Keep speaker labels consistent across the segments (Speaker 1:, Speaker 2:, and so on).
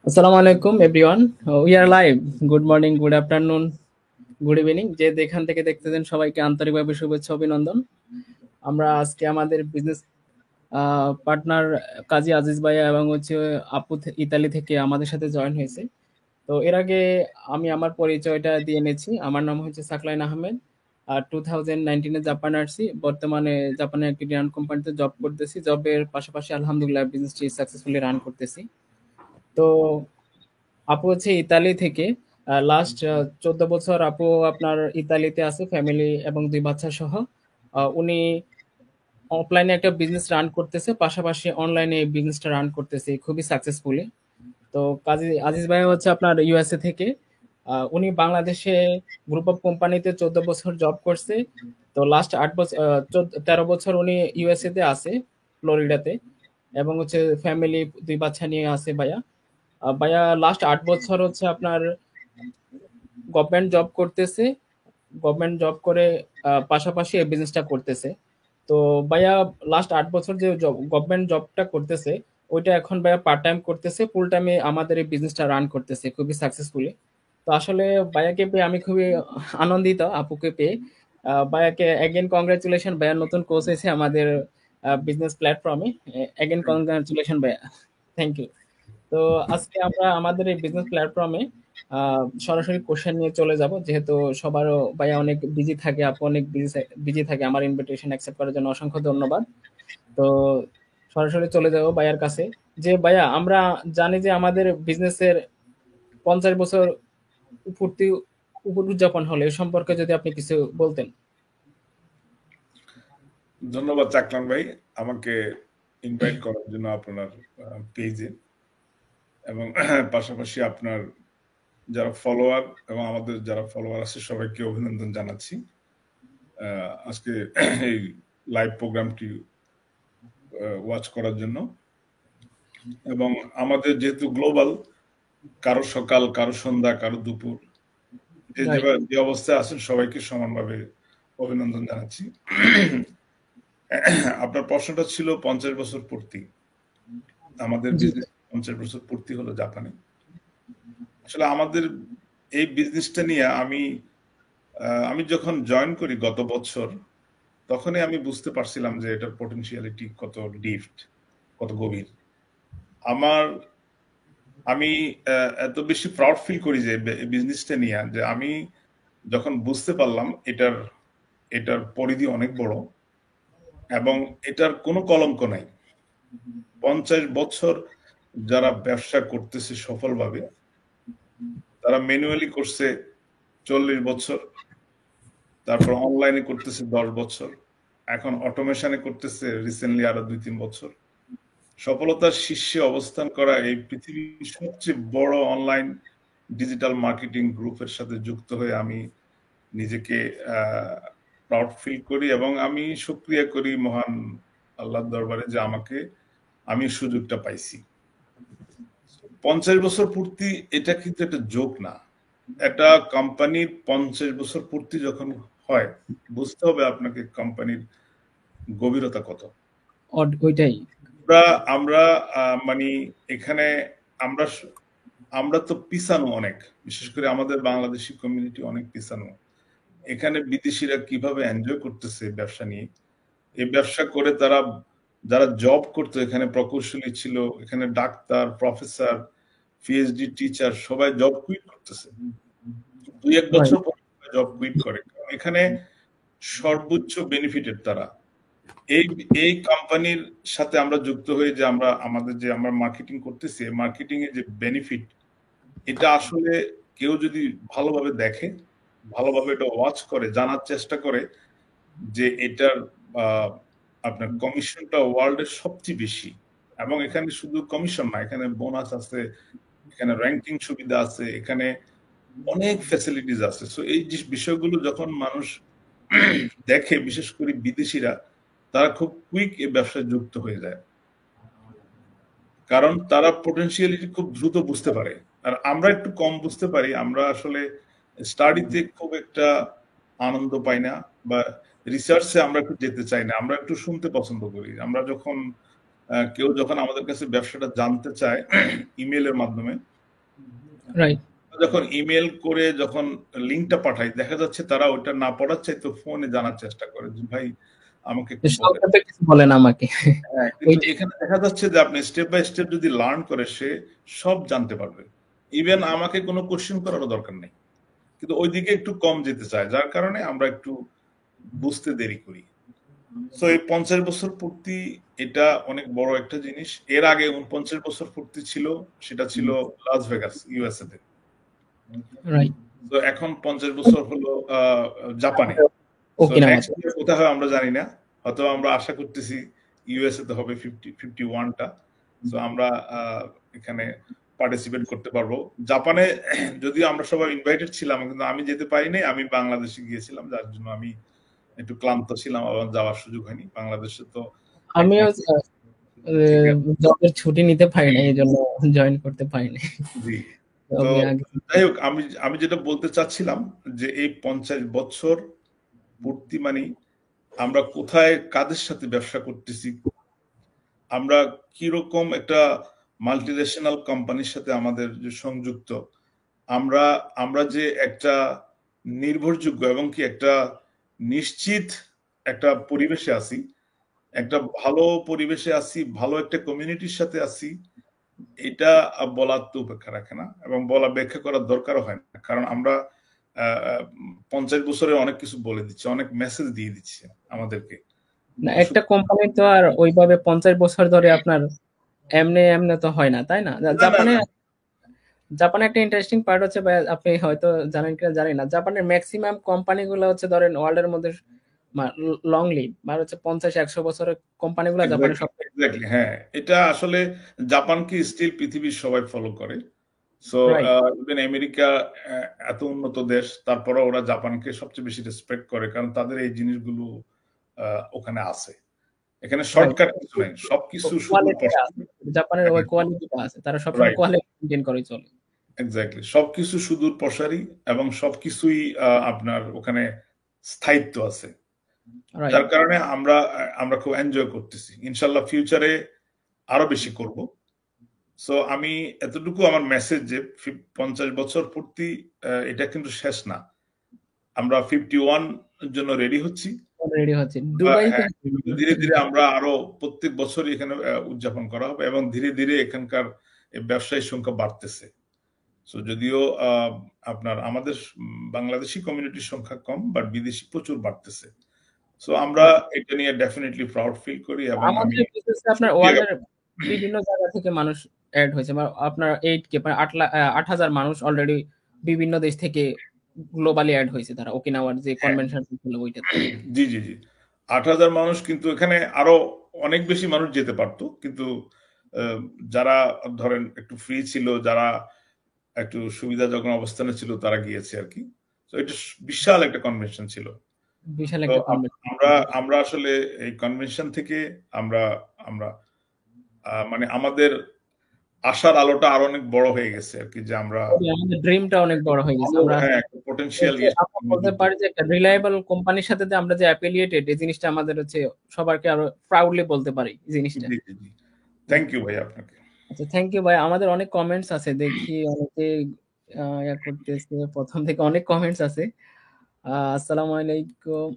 Speaker 1: আসসালামু আলাইকুম everyone. We are live. Good morning, good afternoon, good evening, যে যেখান থেকে দেখতেছেন সবাইকে আন্তরিকভাবে শুভেচ্ছা অভিনন্দন। আমরা আজকে আমাদের বিজনেস পার্টনার কাজী আজিজ ভাইয়া এবং হচ্ছে আপু ইতালি থেকে আমাদের সাথে জয়েন হয়েছে। তো এর আগে আমি আমার পরিচয়টা দিয়ে নিচ্ছি। আমার নাম হচ্ছে সাকলাইন আহমেদ। 2019-এ জাপান আসছি। বর্তমানে জাপানের একটি গ্র্যান্ড কোম্পানিতে জব করতেছি। জবের পাশাপাশি আলহামদুলিল্লাহ বিজনেসটি সাকসেসফুলি রান করতেছি। তো আপু হচ্ছে ইতালি থেকে। লাস্ট 14 বছর আপু আপনার ইতালিতে আছে ফ্যামিলি এবং 2 বাচ্চা সহ। উনি অফলাইনে একটা বিজনেস রান করতেছে, পাশাপাশি অনলাইনে এই বিজনেসটা রান করতেছে খুবই সাকসেসফুলি। তো কাজী আজিজ ভাই হচ্ছে আপনার ইউএসএ থেকে। উনি বাংলাদেশে গ্রুপ অফ কোম্পানিতে 14 বছর জব করছে। তো লাস্ট 8 বছর 13 বছর উনি ইউএসএ তে আছে, ফ্লোরিডাতে। এবং হচ্ছে ফ্যামিলি 2 বাচ্চা নিয়ে আছে ভাইয়া। ভাইয়া লাস্ট 8 বছর হচ্ছে আপনার গভর্নমেন্ট জব করতেছে। গভর্নমেন্ট জব করে পাশাপাশি এই বিজনেসটা করতেছে। তো ভাইয়া লাস্ট 8 বছর যে গভর্নমেন্ট জবটা করতেছে, ওইটা এখন ভাইয়া পার্ট টাইম করতেছে, ফুল টাইমে আমাদের এই বিজনেসটা রান করতেছে খুবই সাকসেসফুলি। তো আসলে ভাইয়াকে পেয়ে আমি খুবই আনন্দিত, আপুকে পেয়ে। ভাইয়াকে এগেন কংগ্রাচুলেশন, ভাইয়া নতুন কোর্স এসে আমাদের বিজনেস প্ল্যাটফর্মে। এগেন কংগ্রাচুলেশন ভাইয়া, থ্যাংক ইউ। তো আজকে আমরা আমাদের এই বিজনেস প্ল্যাটফর্মে সরাসরি কোশ্চেন নিয়ে চলে যাব, যেহেতু সবারও ভাইয়া অনেক বিজি থাকে, আপু অনেক বিজি থাকে। আমার ইনভিটেশন অ্যাকসেপ্ট করার জন্য অসংখ্য ধন্যবাদ। তো সরাসরি চলে যাব ভাইয়ার কাছে। যে ভাইয়া, আমরা জানি যে আমাদের বিজনেসের 50 বছর পূর্তি উদযাপন হলে এ সম্পর্কে যদি আপনি কিছু বলতেন।
Speaker 2: ধন্যবাদ চাকলান ভাই আমাকে ইনভাইট করার জন্য আপনার পেজে, এবং পাশাপাশি আপনার যারা ফলোয়ার এবং আমাদের যারা ফলোয়ার আছে সবাইকে অভিনন্দন জানাচ্ছি আজকে এই লাইভ প্রোগ্রামটি ওয়াচ করার জন্য। এবং আমাদের যেহেতু গ্লোবাল, কারো সকাল, কারো সন্ধ্যা, কারো দুপুর, যে অবস্থায় আছেন সবাইকে সমানভাবে অভিনন্দন জানাচ্ছি। আপনার প্রশ্নটা ছিল 50 বছর পূর্তি। আমাদের বিজনেস 50 বছর পূর্তি হলো জাপানে। আসলে আমাদের এই বিজনেসটা নিয়ে আমি যখন জয়েন করি গত বছর, তখনই আমি বুঝতে পারছিলাম যে এটার পটেনশিয়ালিটি কত ডিপ, কত গভীর। আমি এত বেশি প্রাউড ফিল করি যে বিজনেসটা নিয়ে, যে আমি যখন বুঝতে পারলাম এটার পরিধি অনেক বড় এবং এটার কোনো কলঙ্ক নাই। 50 বছর যারা ব্যবসা করতেছে সফলভাবে, তারা ম্যানুয়ালি করছে 40 বছর, তারপর অনলাইনে করতেছে 10 বছর, এখন অটোমেশনে করতেছে রিসেন্টলি আরো 2-3 বছর। সফলতার শীর্ষে অবস্থান করা এই পৃথিবীর সবচেয়ে বড় অনলাইন ডিজিটাল মার্কেটিং গ্রুপের সাথে যুক্ত হয়ে আমি নিজেকে প্রাউড ফিল করি এবং আমি শুকরিয়া করি মহান আল্লাহর দরবারে যে আমি সুযোগটা পাইছি। 50 বছর পূর্তি এটা কিন্তু একটা জোক না। একটা কোম্পানির 50 বছর পূর্তি যখন হয়, বুঝতে হবে আপনাকে কোম্পানির গভীরতা কত।
Speaker 1: ওইটাই
Speaker 2: আমরা মানে এখানে আমরা আমরা তো পিছানো অনেক, বিশেষ করে আমাদের বাংলাদেশি কমিউনিটি অনেক পিছানো। এখানে বিদেশিরা কিভাবে এনজয় করতেছে ব্যবসা নিয়ে, এই ব্যবসা করে যারা জব করতো, এখানে প্রকৌশলী ছিল, এখানে ডাক্তার, প্রফেসর, পিএইচডি টিচার সবাই জব কুইট করতেছে। 2-1 বছর পর জব কুইট করে। এখানে সর্বোচ্চ বেনিফিটেড তারা। এই কোম্পানির সাথে আমরা যুক্ত হয়ে যে আমরা মার্কেটিং করতেছি, মার্কেটিং এর যে বেনিফিট, এটা আসলে কেউ যদি ভালোভাবে দেখে, ভালোভাবে এটা ওয়াচ করে, জানার চেষ্টা করে যে এটার আপনার কমিশনটা ওয়ার্ল্ডের সবচেয়ে বেশি। এবং এখানে শুধু কমিশন না, এখানে বোনাস আছে, এখানে র্যাঙ্কিং সুবিধা আছে, এখানে অনেক ফ্যাসিলিটিস আছে। সো এই বিষয়গুলো যখন মানুষ দেখে, বিশেষ করে বিদেশিরা, তারা খুব কুইক এই ব্যবসায় যুক্ত হয়ে যায়, কারণ তারা পোটেনশিয়ালিটি খুব দ্রুত বুঝতে পারে। আর আমরা একটু কম বুঝতে পারি। আমরা আসলে স্টাডিতে খুব একটা আনন্দ পাই না, বা রিসার্চে আমরা একটু যেতে চাই না, আমরা একটু শুনতে পছন্দ করি। আমরা যখন কেউ যখন আমাদের কাছে ব্যবসাটা জানতে চায় ইমেলের মাধ্যমে,
Speaker 1: রাইট।
Speaker 2: যখন ইমেল করে যখন লিঙ্কটা পাঠাই, দেখা যাচ্ছে তারা ওইটা না পড়ার চাইতে ফোনে জানার চেষ্টা করে যে ভাই আমাকে একটু বলেন।
Speaker 1: সংক্ষেপে কিছু বলেন আমাকে।
Speaker 2: হ্যাঁ, কিন্তু
Speaker 1: ওইটাই।
Speaker 2: এখানে দেখা যাচ্ছে যে আপনি স্টেপ বাই স্টেপ যদি লার্ন করে সে সব জানতে পারবে। ইভেন আমাকে কোনো কোশ্চেন করারও দরকার নেই। কিন্তু ওইদিকে একটু কম যেতে চায়, যার কারণে আমরা একটু বুঝতে দেরি করি। সো এই 50 বছর পূর্তি এটা অনেক বড় একটা জিনিস। এর আগে 49 বছর পূর্তি ছিল, সেটা ছিল লাস ভেগাস, ইউএসএ তে।
Speaker 1: রাইট।
Speaker 2: তো এখন 50 বছর হলো জাপানে। সো
Speaker 1: ওকিনাওয়াতে।
Speaker 2: নেক্সট ইয়ার কোথায় হয় আমরা জানি না। হয়তো আমরা আশা করতেছি ইউএসএ তে হবে 51টা। সো আমরা এখানে পার্টিসিপেট করতে পারবো। জাপানে যদিও আমরা সবাই ইনভাইটেড ছিলাম, কিন্তু আমি যেতে পারিনি। আমি বাংলাদেশে গিয়েছিলাম, যার জন্য আমি একটু ক্লান্ত ছিলাম, আবার যাওয়ার সুযোগ হয়নি। বাংলাদেশে তো
Speaker 1: আমিও
Speaker 2: একমাত্র থেকে
Speaker 1: জবের ছুটি নিতে পারি না, এই জন্য জয়েন করতে পারিনি।
Speaker 2: জি। তো
Speaker 1: তবে আগে।
Speaker 2: যাই হোক, আমি আমি যেটা বলতে চাচ্ছিলাম যে এই 50 বছর পূর্তি মানে আমরা কোথায় কাদের সাথে ব্যবসা করতেছি, আমরা কিরকম একটা মাল্টিনেশনাল কোম্পানির সাথে আমাদের যে সংযুক্ত, আমরা আমরা যে একটা নির্ভরযোগ্য এবং কি একটা নিশ্চিত একটা পরিবেশে আছি, একটা ভালো পরিবেশে আছি, ভালো একটা কমিউনিটির সাথে আছি, এটা বলার তো উপেক্ষা রাখে না, এবং বলা ব্যাখ্যা করার দরকারও হয় না, কারণ আমরা 50 বছরে অনেক কিছু বলে দিচ্ছে, অনেক মেসেজ দিয়ে দিচ্ছে আমাদেরকে।
Speaker 1: না,
Speaker 2: তো
Speaker 1: একটা কোম্পানি তো আর ওইভাবে 50 বছর ধরে আপনার এমনি এমনি তো হয় না, তাই না?
Speaker 2: না না
Speaker 1: জাপানে
Speaker 2: না।
Speaker 1: জাপানে একটা ইন্টারেস্টিং পার্ট হচ্ছে ভাই, আপনি হয়তো জানেন কিনা জানি না, জাপানের ম্যাক্সিমাম কোম্পানিগুলো হচ্ছে ধরেন ওয়ার্ল্ডের মধ্যে লং লিভ মানে হচ্ছে 50-100 বছরের কোম্পানিগুলো জাপানে
Speaker 2: এক্স্যাক্টলি
Speaker 1: সব।
Speaker 2: এক্স্যাক্টলি, হ্যাঁ, এটা আসলে জাপানকে স্টিল পৃথিবীর সবাই ফলো করে। So
Speaker 1: right.
Speaker 2: ইভেন আমেরিকা এত উন্নত দেশ, তারপরে ওরা জাপানকে সবচেয়ে বেশি রেসপেক্ট করে, কারণ তাদের এই জিনিসগুলো ওখানে আছে। এখানে
Speaker 1: রাইট।
Speaker 2: শর্টকাট কিছু নেই, সবকিছু সুদূর
Speaker 1: কোয়ালিটিটা আছে,
Speaker 2: প্রসারী।
Speaker 1: জাপানের ওই কোয়ালিটিটা আছে, তারা সবসময়
Speaker 2: রাইট,
Speaker 1: কোয়ালিটি মেনটেন করে চলে।
Speaker 2: এক্স্যাক্টলি, সবকিছু সুদূর প্রসারী, এবং সবকিছুই আপনার ওখানে স্থায়িত্ব আছে।
Speaker 1: রাইট।
Speaker 2: যার কারণে আমরা আমরা খুব এনজয় করতেছি, ইনশাল্লাহ ফিউচারে আরো বেশি করব। সো আমি এতটুকু আমার মেসেজ যে 50 বছর পূর্তি এটা কিন্তু শেষ না, আমরা 51 জন্য রেডি হচ্ছি।
Speaker 1: রেডি হচ্ছে দুবাইতে।
Speaker 2: হ্যাঁ, ধীরে ধীরে আমরা আরো প্রত্যেক বছরই এখানে উদযাপন করা হবে, এবং ধীরে ধীরে এখানকার এই ব্যবসায়ীর সংখ্যা বাড়তেছে। সো যদিও আপনার আমাদের বাংলাদেশি কমিউনিটির সংখ্যা কম, বাট বিদেশি প্রচুর বাড়তেছে। সো আমরা এটা নিয়ে ডেফিনেটলি প্রাউড ফিল করি, এবং আমি
Speaker 1: আমাদের বিজনেসে আপনার
Speaker 2: সত্যি
Speaker 1: ওয়ার্ল্ডের বিভিন্ন জায়গা থেকে মানুষ এড হয়েছে, বা আপনার 8 কে মানে 8,000 মানুষ অলরেডি বিভিন্ন দেশ থেকে গ্লোবালি এড হয়েছে, তারা ওকিনাওয়ার যে
Speaker 2: হ্যাঁ,
Speaker 1: কনভেনশন ছিল ওইটাতে।
Speaker 2: জি জি জি, 8,000 মানুষ, কিন্তু এখানে আরো অনেক বেশি মানুষ যেতে পারতো, কিন্তু আহ, যারা ধরেন একটু ফ্রি ছিল, যারা একটু সুবিধাজনক অবস্থানে ছিল, তারা গিয়েছে আর কি। তো এটা বিশাল একটা কনভেনশন ছিল।
Speaker 1: বিশাল
Speaker 2: তো
Speaker 1: একটা কনভেনশন।
Speaker 2: আমরা আমরা আসলে এই কনভেনশন থেকে আমরা আমরা মানে আমাদের আশার আলোটা আরো অনেক বড় হয়ে গেছে আর কি, যে আমরা
Speaker 1: আমাদের ড্রিমটা অনেক বড় হয়ে গেছে।
Speaker 2: ভালো,
Speaker 1: আমরা
Speaker 2: হ্যাঁ, একটা পটেনশিয়াল
Speaker 1: যে আমরা বলতে পারি যে একটা রিলায়েবল কোম্পানির সাথে যে আমরা যে অ্যাফিলিয়েটেড, এই জিনিসটা আমাদের হচ্ছে সবারকে আরো প্রাউডলি বলতে পারি এই জিনিসটা।
Speaker 2: জি জি জি, থ্যাংক ইউ ভাই আপনাকে।
Speaker 1: আচ্ছা, থ্যাংক ইউ ভাই। আমাদের অনেক কমেন্টস আছে, দেখি অনেকে ইয়া করতেছে। প্রথম থেকে অনেক কমেন্টস আছে। আসসালামু আলাইকুম।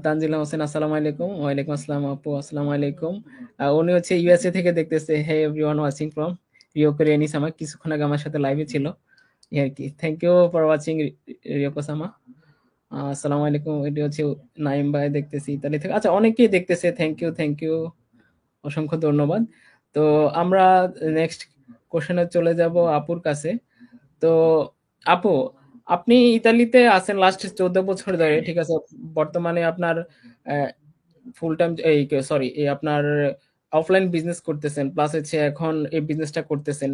Speaker 1: তানজিলা হোসেন, আসসালামু আলাইকুম। ওয়ালাইকুম আসসালাম আপু, আসসালামু আলাইকুম। উনি হচ্ছে ইউএসএ থেকে দেখতেছে। হে এভরিওয়ান ওয়াচিং ফ্রম রিওকো রিয়ানিসামা, কিছুক্ষণ আগে আমার সাথে লাইভে ছিল এই আর কি। থ্যাংক ইউ ফর ওয়াচিং রিওকো সামা। আসসালামু আলাইকুম। এটি হচ্ছে নাইম ভাই, দেখতেছি ইতালি থেকে। আচ্ছা, অনেকেই দেখতেছে। থ্যাংক ইউ, থ্যাংক ইউ, অসংখ্য ধন্যবাদ। তো আমরা নেক্সট কোশ্চেনে চলে যাব আপুর কাছে। তো আপু, আপনি ইতালিতে আছেন লাস্ট 14 বছর ধরে, ঠিক আছে? বর্তমানে আপনার ফুল টাইম, এই সরি, এই আপনার অফলাইন বিজনেস করতেছেন, প্লাস হচ্ছে এখন এই বিজনেসটা করতেছেন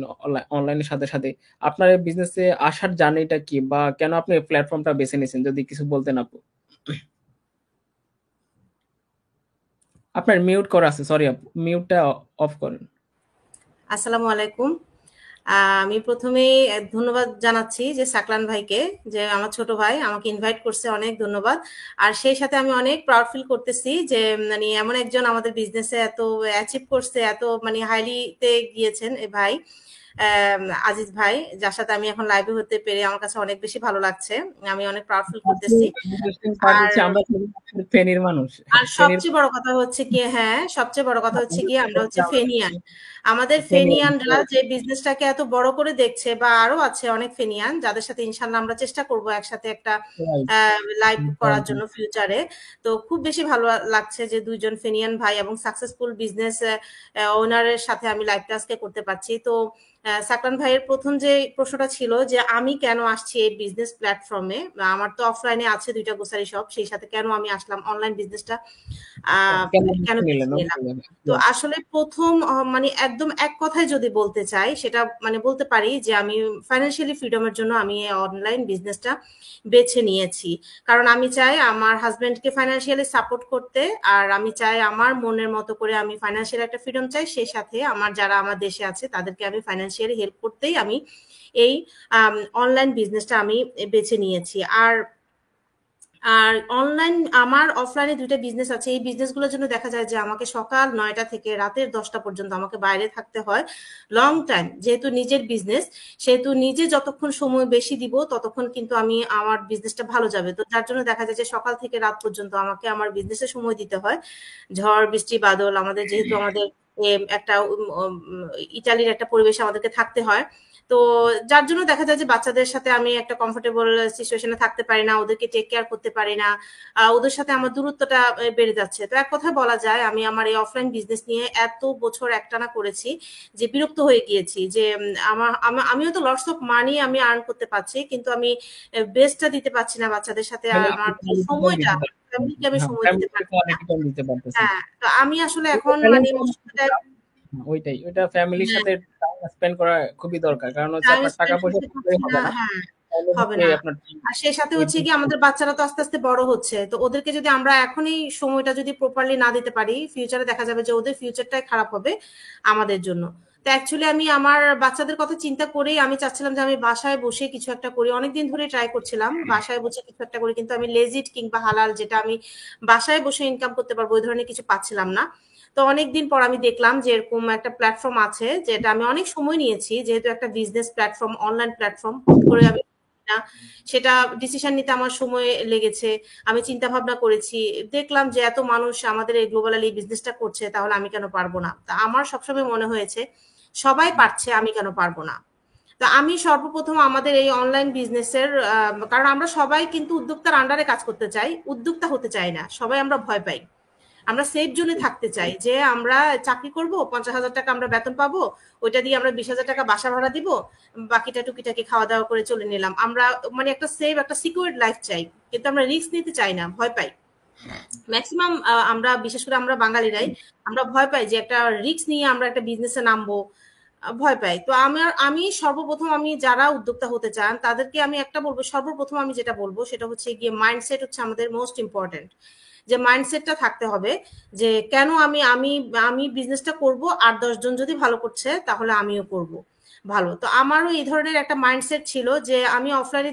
Speaker 1: অনলাইনের সাথে সাথে। আপনার এই বিজনেসে আসার জার্নিটা কি, বা কেন আপনি এই প্ল্যাটফর্মটা বেছে নিয়েছেন, যদি কিছু বলতেন আপু। আপনার মিউট করা আছে, সরি আপু, মিউটটা অফ করেন।
Speaker 3: আসসালামু আলাইকুম। আমি প্রথমেই ধন্যবাদ জানাচ্ছি যে সাকলান ভাইকে, যে আমার ছোট ভাই আমাকে ইনভাইট করছে, অনেক ধন্যবাদ। আর সেই সাথে আমি অনেক প্রাউড ফিল করতেছি যে মানে এমন একজন আমাদের বিজনেসে এত অ্যাচিভ করছে, এত মানে হাইলিতে গিয়েছেন এই ভাই, আজিজ ভাই, যার সাথে আমি এখন লাইভে হতে পেরে আমার কাছে অনেক বেশি ভালো লাগছে। আমি অনেক প্রাউড ফিল করতেছি।
Speaker 1: ইন্টারেস্টিং পার্ট
Speaker 3: আর
Speaker 1: হচ্ছে আমরা ফেনীর মানুষ।
Speaker 3: আর
Speaker 1: ফেনীর
Speaker 3: সবচেয়ে বড় কথা হচ্ছে কি, হ্যাঁ সবচেয়ে বড় কথা হচ্ছে কি, আমরা হচ্ছে
Speaker 1: আমাদের
Speaker 3: ফেনিয়ান। আমাদের
Speaker 1: ফেনীর
Speaker 3: ফেনিয়ানরা যে বিজনেসটাকে এত বড় করে দেখছে, বা আরো আছে অনেক ফেনিয়ান যাদের সাথে ইনশাল্লাহ আমরা চেষ্টা করব একসাথে একটা লাইভ করার জন্য ফিউচারে। তো খুব বেশি ভালো লাগছে যে দুইজন ফেনিয়ান ভাই এবং সাকসেসফুল বিজনেস ওনারের সাথে আমি লাইভটা আজকে করতে পারছি। তো সাকরান ভাইয়ের প্রথম যে প্রশ্নটা ছিল যে আমি কেন আসছি এই বিজনেস প্ল্যাটফর্মে, আমার তো অফলাইনে আছে দুইটা গ্রোসারি শপ, সেই সাথে কেন আমি আসলাম অনলাইন বিজনেসটা কেন বেছে
Speaker 1: নিলেন?
Speaker 3: নিলাম। তো আসলে প্রথম মানে একদম এক কথায় যদি বলতে চাই, সেটা মানে বলতে পারি যে আমি ফাইন্যান্সিয়ালি ফ্রিডমের জন্য আমি এই অনলাইন বিজনেসটা বেছে নিয়েছি। কারণ আমি চাই আমার হাজবেন্ডকে ফাইন্যান্সিয়ালি সাপোর্ট করতে, আর আমি চাই আমার মনের মতো করে, আমি ফাইন্যান্সিয়াল একটা ফ্রিডম চাই, সেই সাথে আমার যারা আমার দেশে আছে তাদেরকে আমি ফাইন্যান্সিয়ালি হেল্প করতেই আমি এই অনলাইন বিজনেসটা আমি বেছে নিয়েছি। আর আর অনলাইন, আমার অফলাইনে দুইটা বিজনেস আছে। এই বিজনেসগুলোর জন্য দেখা যায় যে আমাকে সকাল 9টা থেকে রাতের 10টা পর্যন্ত আমাকে বাইরে থাকতে হয় লং টাইম। যেহেতু নিজের বিজনেস, সেহেতু নিজে যতক্ষণ সময় বেশি দিব ততক্ষণ কিন্তু আমি আমার বিজনেসটা ভালো যাবে। তো যার জন্য দেখা যায় যে সকাল থেকে রাত পর্যন্ত আমাকে আমার বিজনেসে সময় দিতে হয়। ঝড় বৃষ্টি বাদল, আমাদের যেহেতু আমাদের একটা ইটালির একটা পরিবেশে আমাদেরকে থাকতে হয়। তো যার জন্য দেখা যায় যে বাচ্চাদের সাথে আমি একটা কমফোর্টেবল সিচুয়েশনে থাকতে পারি না, ওদেরকে টেক কেয়ার করতে পারি না, ওদের সাথে আমার দূরত্বটা বেড়ে যাচ্ছে। তো এক কথায় বলা যায় আমি আমার এই অফলাইন বিজনেস নিয়ে এত বছর একটানা করেছি যে বিরক্ত হয়ে গিয়েছি, যে আমিও তো লটস অফ মানি আমি আর্ন করতে পারছি, কিন্তু আমি বেস্টটা দিতে পারছি না বাচ্চাদের সাথে, আমার যে সময়টা ফ্যামিলিকে আমি সময় দিতে পারছি না। হ্যাঁ, তো আমি আসলে এখন মানে এই অসুবিধাটা,
Speaker 1: ওইটা ফ্যামিলির
Speaker 3: হ্যাঁ,
Speaker 1: সাথে টাইম স্পেন্ড করা খুবই দরকার। কারণ হচ্ছে
Speaker 3: টাইম
Speaker 1: আপনার টাকা
Speaker 3: স্পেন্ড
Speaker 1: পয়সা
Speaker 3: করতে
Speaker 1: থাকলেই
Speaker 3: পারছি
Speaker 1: হবে
Speaker 3: না।
Speaker 1: না।
Speaker 3: হ্যাঁ,
Speaker 1: তাহলে
Speaker 3: হবে
Speaker 1: হচ্ছে
Speaker 3: না।
Speaker 1: আপনার
Speaker 3: আর সেই সাথে
Speaker 1: ওই
Speaker 3: হচ্ছে কি, আমাদের বাচ্চারা তো আস্তে আস্তে বড় হচ্ছে, তো ওদেরকে যদি আমরা এখনই সময়টা যদি প্রপারলি না দিতে পারি, ফিউচারে দেখা যাবে যে ওদের ফিউচারটাই খারাপ হবে আমাদের জন্য। তো অ্যাকচুয়ালি আমি আমার বাচ্চাদের কথা চিন্তা করেই আমি চাচ্ছিলাম যে আমি বাসায় বসে কিছু একটা করি। অনেকদিন ধরে ট্রাই করছিলাম বাসায় বসে কিছু একটা করি, কিন্তু আমি লেজিট কিংবা হালাল, যেটা আমি বাসায় বসে ইনকাম করতে পারবো, ওই ধরনের কিছু পাচ্ছিলাম না। তো অনেকদিন পর আমি দেখলাম যে এরকম একটা প্ল্যাটফর্ম আছে, যেটা আমি অনেক সময় নিয়েছি, যেহেতু একটা বিজনেস প্ল্যাটফর্ম, অনলাইন প্ল্যাটফর্ম, হুট করে আমি না, সেটা ডিসিশন নিতে আমার সময় লেগেছে। আমি চিন্তা ভাবনা করেছি, দেখলাম যে এত মানুষ আমাদের এই গ্লোবালি এই বিজনেসটা করছে, তাহলে আমি কেন পারবো না। তা আমার সবসময় মনে হয়েছে সবাই পারছে, আমি কেন পারবো না। তো আমি সর্বপ্রথম আমাদের এই অনলাইন বিজনেসের, কারণ আমরা সবাই কিন্তু উদ্যোক্তার আন্ডারে কাজ করতে চাই, উদ্যোক্তা হতে চাই না, সবাই আমরা ভয় পাই। আমরা সেফ জোনে থাকতে চাই, যে আমরা চাকরি করব, 50,000 টাকা আমরা বেতন পাবো, ওইটা দিয়ে আমরা 20,000 টাকা বাসা ভাড়া দিব, বাকিটা টুকিটাকি খাওয়া দাওয়া করে চলে নিলাম আমরা। মানে একটা সেফ, একটা সিকিউর লাইফ চাই, কিন্তু আমরা রিস্ক নিতে চাই না, ভয় পাই ম্যাক্সিমাম। আমরা বিশেষ করে আমরা বাঙালিরাই আমরা ভয় পাই যে একটা রিস্ক নিয়ে আমরা একটা বিজনেসে নামবো, ভয় পাই। তো আমি সর্বপ্রথম, আমি যারা উদ্যোক্তা হতে চান তাদেরকে আমি একটা বলবো, সর্বপ্রথম আমি যেটা বলবো সেটা হচ্ছে গিয়ে মাইন্ডসেট হচ্ছে আমাদের মোস্ট ইম্পর্টেন্ট। যে মাইন্ডসেটটা থাকতে হবে যে কেন আমি আমি আমি বিজনেসটা করব, আর 10 জন যদি ভালো করছে তাহলে আমিও করব ভালো। তো আমারও এই ধরনের একটা মাইন্ডসেট ছিল যে আমি অফলাইনে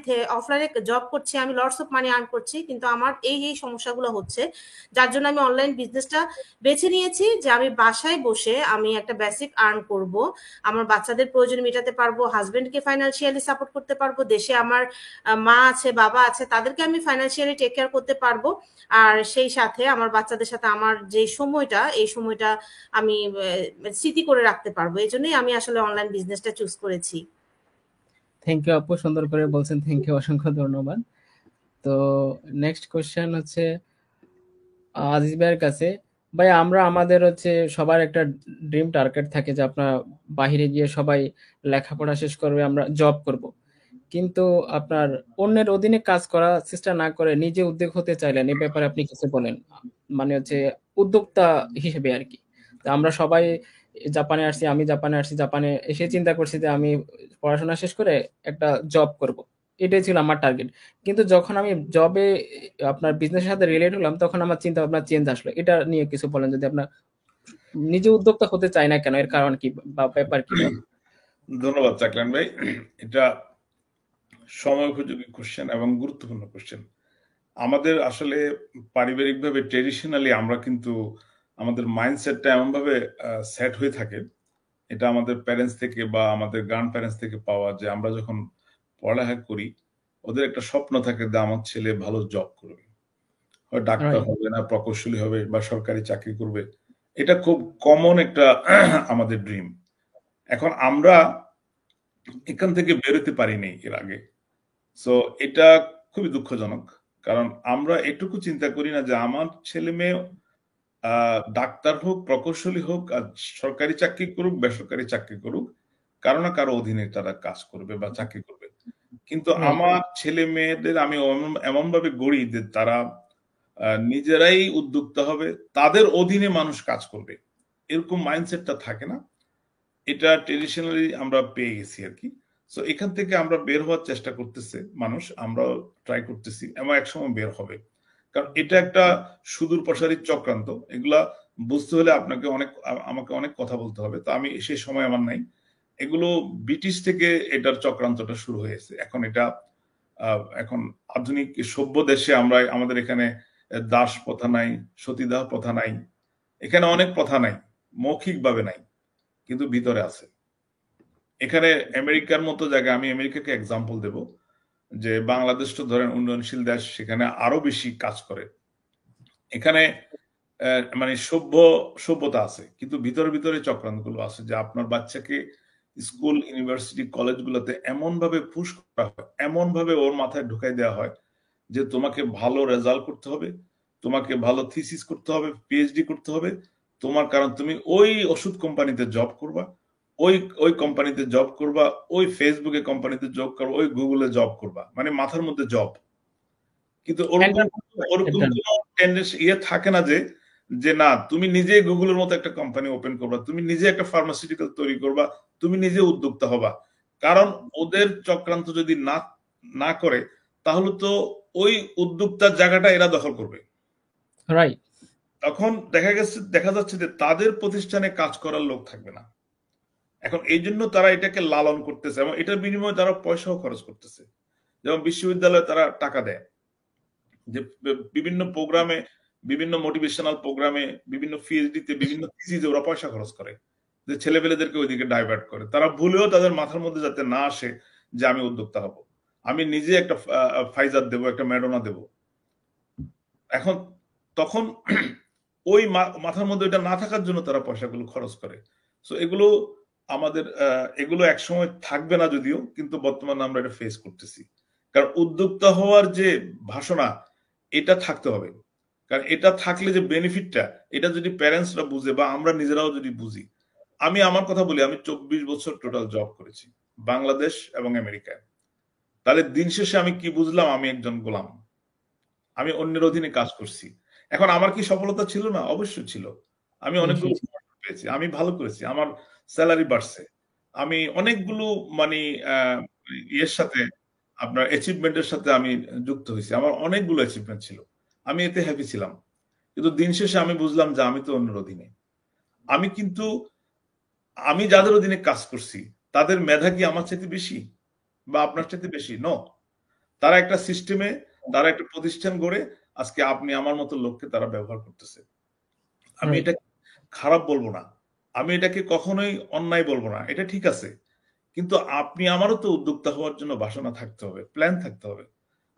Speaker 3: জব করছি, আমি লটস অফ মানি আর্ন করছি, কিন্তু আমার এই সমস্যাগুলো হচ্ছে, যার জন্য আমি অনলাইন বিজনেসটা বেছে নিয়েছি, যে আমি বাসায় বসে আমি একটা বেসিক আর্ন করব, আমার বাচ্চাদের প্রয়োজন মেটাতে পারবো, হাজবেন্ডকে ফাইন্যান্সিয়ালি সাপোর্ট করতে পারবো, দেশে আমার মা আছে, বাবা আছে, তাদেরকে আমি ফাইন্যান্সিয়ালি টেক কেয়ার করতে পারবো। আর সেই সাথে আমার বাচ্চাদের সাথে আমার যে সময়টা, এই সময়টা আমি স্মৃতি করে রাখতে পারবো। এই জন্যই আমি আসলে অনলাইন বিজনেসটা চুজ করেছি।
Speaker 1: থ্যাংক ইউ আপু, সুন্দর করে বলছেন, থ্যাংক ইউ, অসংখ্য ধন্যবাদ। তো নেক্সট কোশ্চেন হচ্ছে আজিজ ভাইয়ের কাছে। ভাই, আমরা আমাদের হচ্ছে সবার একটা ড্রিম টার্গেট থাকে যে আপনার বাহিরে গিয়ে সবাই লেখাপড়া শেষ করবে, আমরা জব করব। কিন্তু আপনার অন্যের অধীনে কাজ করা চেষ্টা না করে নিজে উদ্যোগ হতে চাইলেন, এই ব্যাপারে আপনি কিছু বলেন? মানে হচ্ছে উদ্যোক্তা হিসেবে আর কি। তো আমরা সবাই জাপানে আসছি, আমি জাপানে আসছি, জাপানে এসে চিন্তা করছি যে আমি পড়াশোনা শেষ করে একটা জব করব। এটাই ছিল আমার টার্গেট। কিন্তু যখন আমি জবে আপনার বিজনেসের সাথে রিলেট হলাম, তখন আমার চিন্তা ভাবনা চেঞ্জ আসলো। এটা নিয়ে কিছু বলেন, যদি আপনার নিজে উদ্যোক্তা হতে চায় না কেন, এর কারণ কি বা ব্যাপার কি?
Speaker 2: ধন্যবাদ চাকলান ভাই। এটা সময় উপযোগী কোশ্চেন এবং গুরুত্বপূর্ণ কোশ্চেন। আমাদের আসলে পারিবারিকভাবে ট্রেডিশনালি আমরা কিন্তু আমাদের মাইন্ডসেটটা এমনভাবে সেট হয়ে থাকে, এটা আমাদের প্যারেন্টস থেকে বা আমাদের গ্র্যান্ড প্যারেন্টস থেকে পাওয়া, যে আমরা যখন পড়ালেখা করি ওদের একটা স্বপ্ন থাকে যে আমার ছেলে ভালো জব করবে, হয় ডাক্তার
Speaker 1: রাইট,
Speaker 2: হবে, না প্রকৌশলী হবে, বা সরকারি চাকরি করবে। এটা খুব কমন একটা আমাদের ড্রিম। এখন আমরা এখান থেকে বেরোতে পারিনি এর আগে। সো এটা খুবই দুঃখজনক। কারণ আমরা এটুকু চিন্তা করি না যে আমার ছেলে মেয়ে ডাক্তার হোক, প্রকৌশলী হোক, আর সরকারি চাকরি করুক, বেসরকারি চাকরি করুক, কারো না কারো অধীনে তারা কাজ করবে বা চাকরি করবে। কিন্তু
Speaker 1: রাইট,
Speaker 2: আমার ছেলে মেয়েদের আমি এমন ভাবে গড়ি যে তারা নিজেরাই উদ্যোক্তা হবে, তাদের অধীনে মানুষ কাজ করবে, এরকম মাইন্ডসেটটা থাকে না। এটা ট্রেডিশনালি আমরা পেয়ে গেছি আর কি। সো এখান থেকে আমরা বের হওয়ার চেষ্টা করতেছে মানুষ, আমরাও ট্রাই করতেছি, এবং একসময় বের হবে। কারণ এটা একটা সুদূর প্রসারী চক্রান্ত। এগুলা বুঝতে হলে আপনাকে আমাকে অনেক কথা বলতে হবে, তো আমি সেই সময় আমার নাই। এগুলো ব্রিটিশ থেকে এটার চক্রান্তটা শুরু হয়েছে। এখন এটা এখন আধুনিক সভ্য দেশে আমরা আমাদের এখানে দাস প্রথা নাই, সতীদাহ প্রথা নাই, এখানে অনেক প্রথা নাই, মৌখিকভাবে নাই, কিন্তু ভিতরে আছে। এখানে আমেরিকার মতো জায়গায়, আমি আমেরিকাকে এক্সাম্পল দেব, যে বাংলাদেশ তো ধরেন উন্নয়নশীল দেশ, সেখানে আরো বেশি কাজ করে। এখানে মানে সভ্যতা আছে, কিন্তু ভিতরে ভিতরে চক্রান্তগুলো আছে, যে আপনার বাচ্চাকে স্কুল, ইউনিভার্সিটি, কলেজগুলোতে এমন ভাবে পুশ করা হয়, এমন ভাবে ওর মাথায় ঢুকাই দেওয়া হয় যে তোমাকে ভালো রেজাল্ট করতে হবে, তোমাকে ভালো থিসিস করতে হবে, পিএইচডি করতে হবে তোমার, কারণ তুমি ওই ওষুধ কোম্পানিতে জব করবা, ওই ওই কোম্পানিতে জব করবা, ওই ফেসবুকে কোম্পানিতে জব করবা, ওই গুগলে জব করবা, মানে মাথার মধ্যে জব। কিন্তু ওরকম ওরকম
Speaker 1: এটা
Speaker 2: কোনো টেন্ডেন্সি থাকে না যে যে না তুমি নিজে গুগলের মতো একটা কোম্পানি ওপেন করবা, তুমি নিজে একটা ফার্মাসিউটিক্যাল তৈরি করবা, তুমি নিজে উদ্যোক্তা হবা। কারণ ওদের চক্রান্ত যদি না না করে, তাহলে তো ওই উদ্যোক্তার জায়গাটা এরা দখল করবে।
Speaker 1: রাইট,
Speaker 2: তখন দেখা যাচ্ছে যে তাদের প্রতিষ্ঠানে কাজ করার লোক থাকবে না। এখন এই জন্য তারা এটাকে লালন করতেছে, এবং এটার বিনিময়ে তারা পয়সাও খরচ করতেছে। যেমন বিশ্ববিদ্যালয়ে তারা টাকা দেয়, যে বিভিন্ন প্রোগ্রামে, বিভিন্ন মোটিভেশনাল প্রোগ্রামে, বিভিন্ন পিএইচডিতে, বিভিন্ন থিসিসে ওরা পয়সা খরচ করে, যে ছেলেপেলেদেরকে ওইদিকে ডাইভার্ট করে। তারা ভুলেও তাদের মাথার মধ্যে যাতে না আসে যে আমি উদ্যোক্তা হব, আমি নিজে একটা ফাইজার দেব, একটা ম্যাডোনা দেব। এখন তখন ওই মাথার মধ্যে এটা না থাকার জন্য তারা পয়সাগুলো খরচ করে। সো এগুলো আমাদের এগুলো একসময় থাকবে না যদিও, কিন্তু বর্তমানে আমরা এটা ফেস করতেছি। কারণ উদ্যোক্তা হওয়ার যে ভাষণা, এটা থাকতে হবে। কারণ এটা থাকলে যে বেনিফিটটা, এটা যদি প্যারেন্টসরা বুঝে বা আমরা নিজেরাও যদি বুঝি। আমি আমার কথা বলি, আমি 24 বছর টোটাল জব করেছি বাংলাদেশ এবং আমেরিকায়। তাহলে দিন শেষে আমি কি বুঝলাম? আমি একজন গোলাম, আমি অন্যের অধীনে কাজ করছি। এখন আমার কি সফলতা ছিল না? অবশ্যই ছিল। আমি অনেকগুলো
Speaker 1: অবশ্যই।
Speaker 2: promotion পেয়েছি, আমি ভালো করেছি, আমার স্যালারি বাড়ছে, আমি অনেকগুলো মানে ইয়ের সাথে, আপনার অ্যাচিভমেন্টের সাথে আমি যুক্ত হয়েছি, আমার অনেকগুলো অ্যাচিভমেন্ট ছিল, আমি এতে হ্যাপি ছিলাম। কিন্তু দিন শেষে আমি বুঝলাম যে আমি তো অন্যের অধীনে। আমি কিন্তু আমি যাদের অধীনে কাজ করছি, তাদের মেধা কি আমার চাইতে বেশি বা আপনার চাইতে বেশি? নো। তারা একটা সিস্টেমে, তারা একটা প্রতিষ্ঠান গড়ে আজকে আপনি আমার মতো লোককে তারা ব্যবহার করতেছে। আমি
Speaker 1: রাইট,
Speaker 2: এটা খারাপ বলবো না, আমি এটাকে কখনোই অন্যায় বলবো না, এটা ঠিক আছে। কিন্তু আপনি আমারও তো উদ্যোক্তা হওয়ার জন্য বাসনা থাকতে হবে, প্ল্যান থাকতে হবে।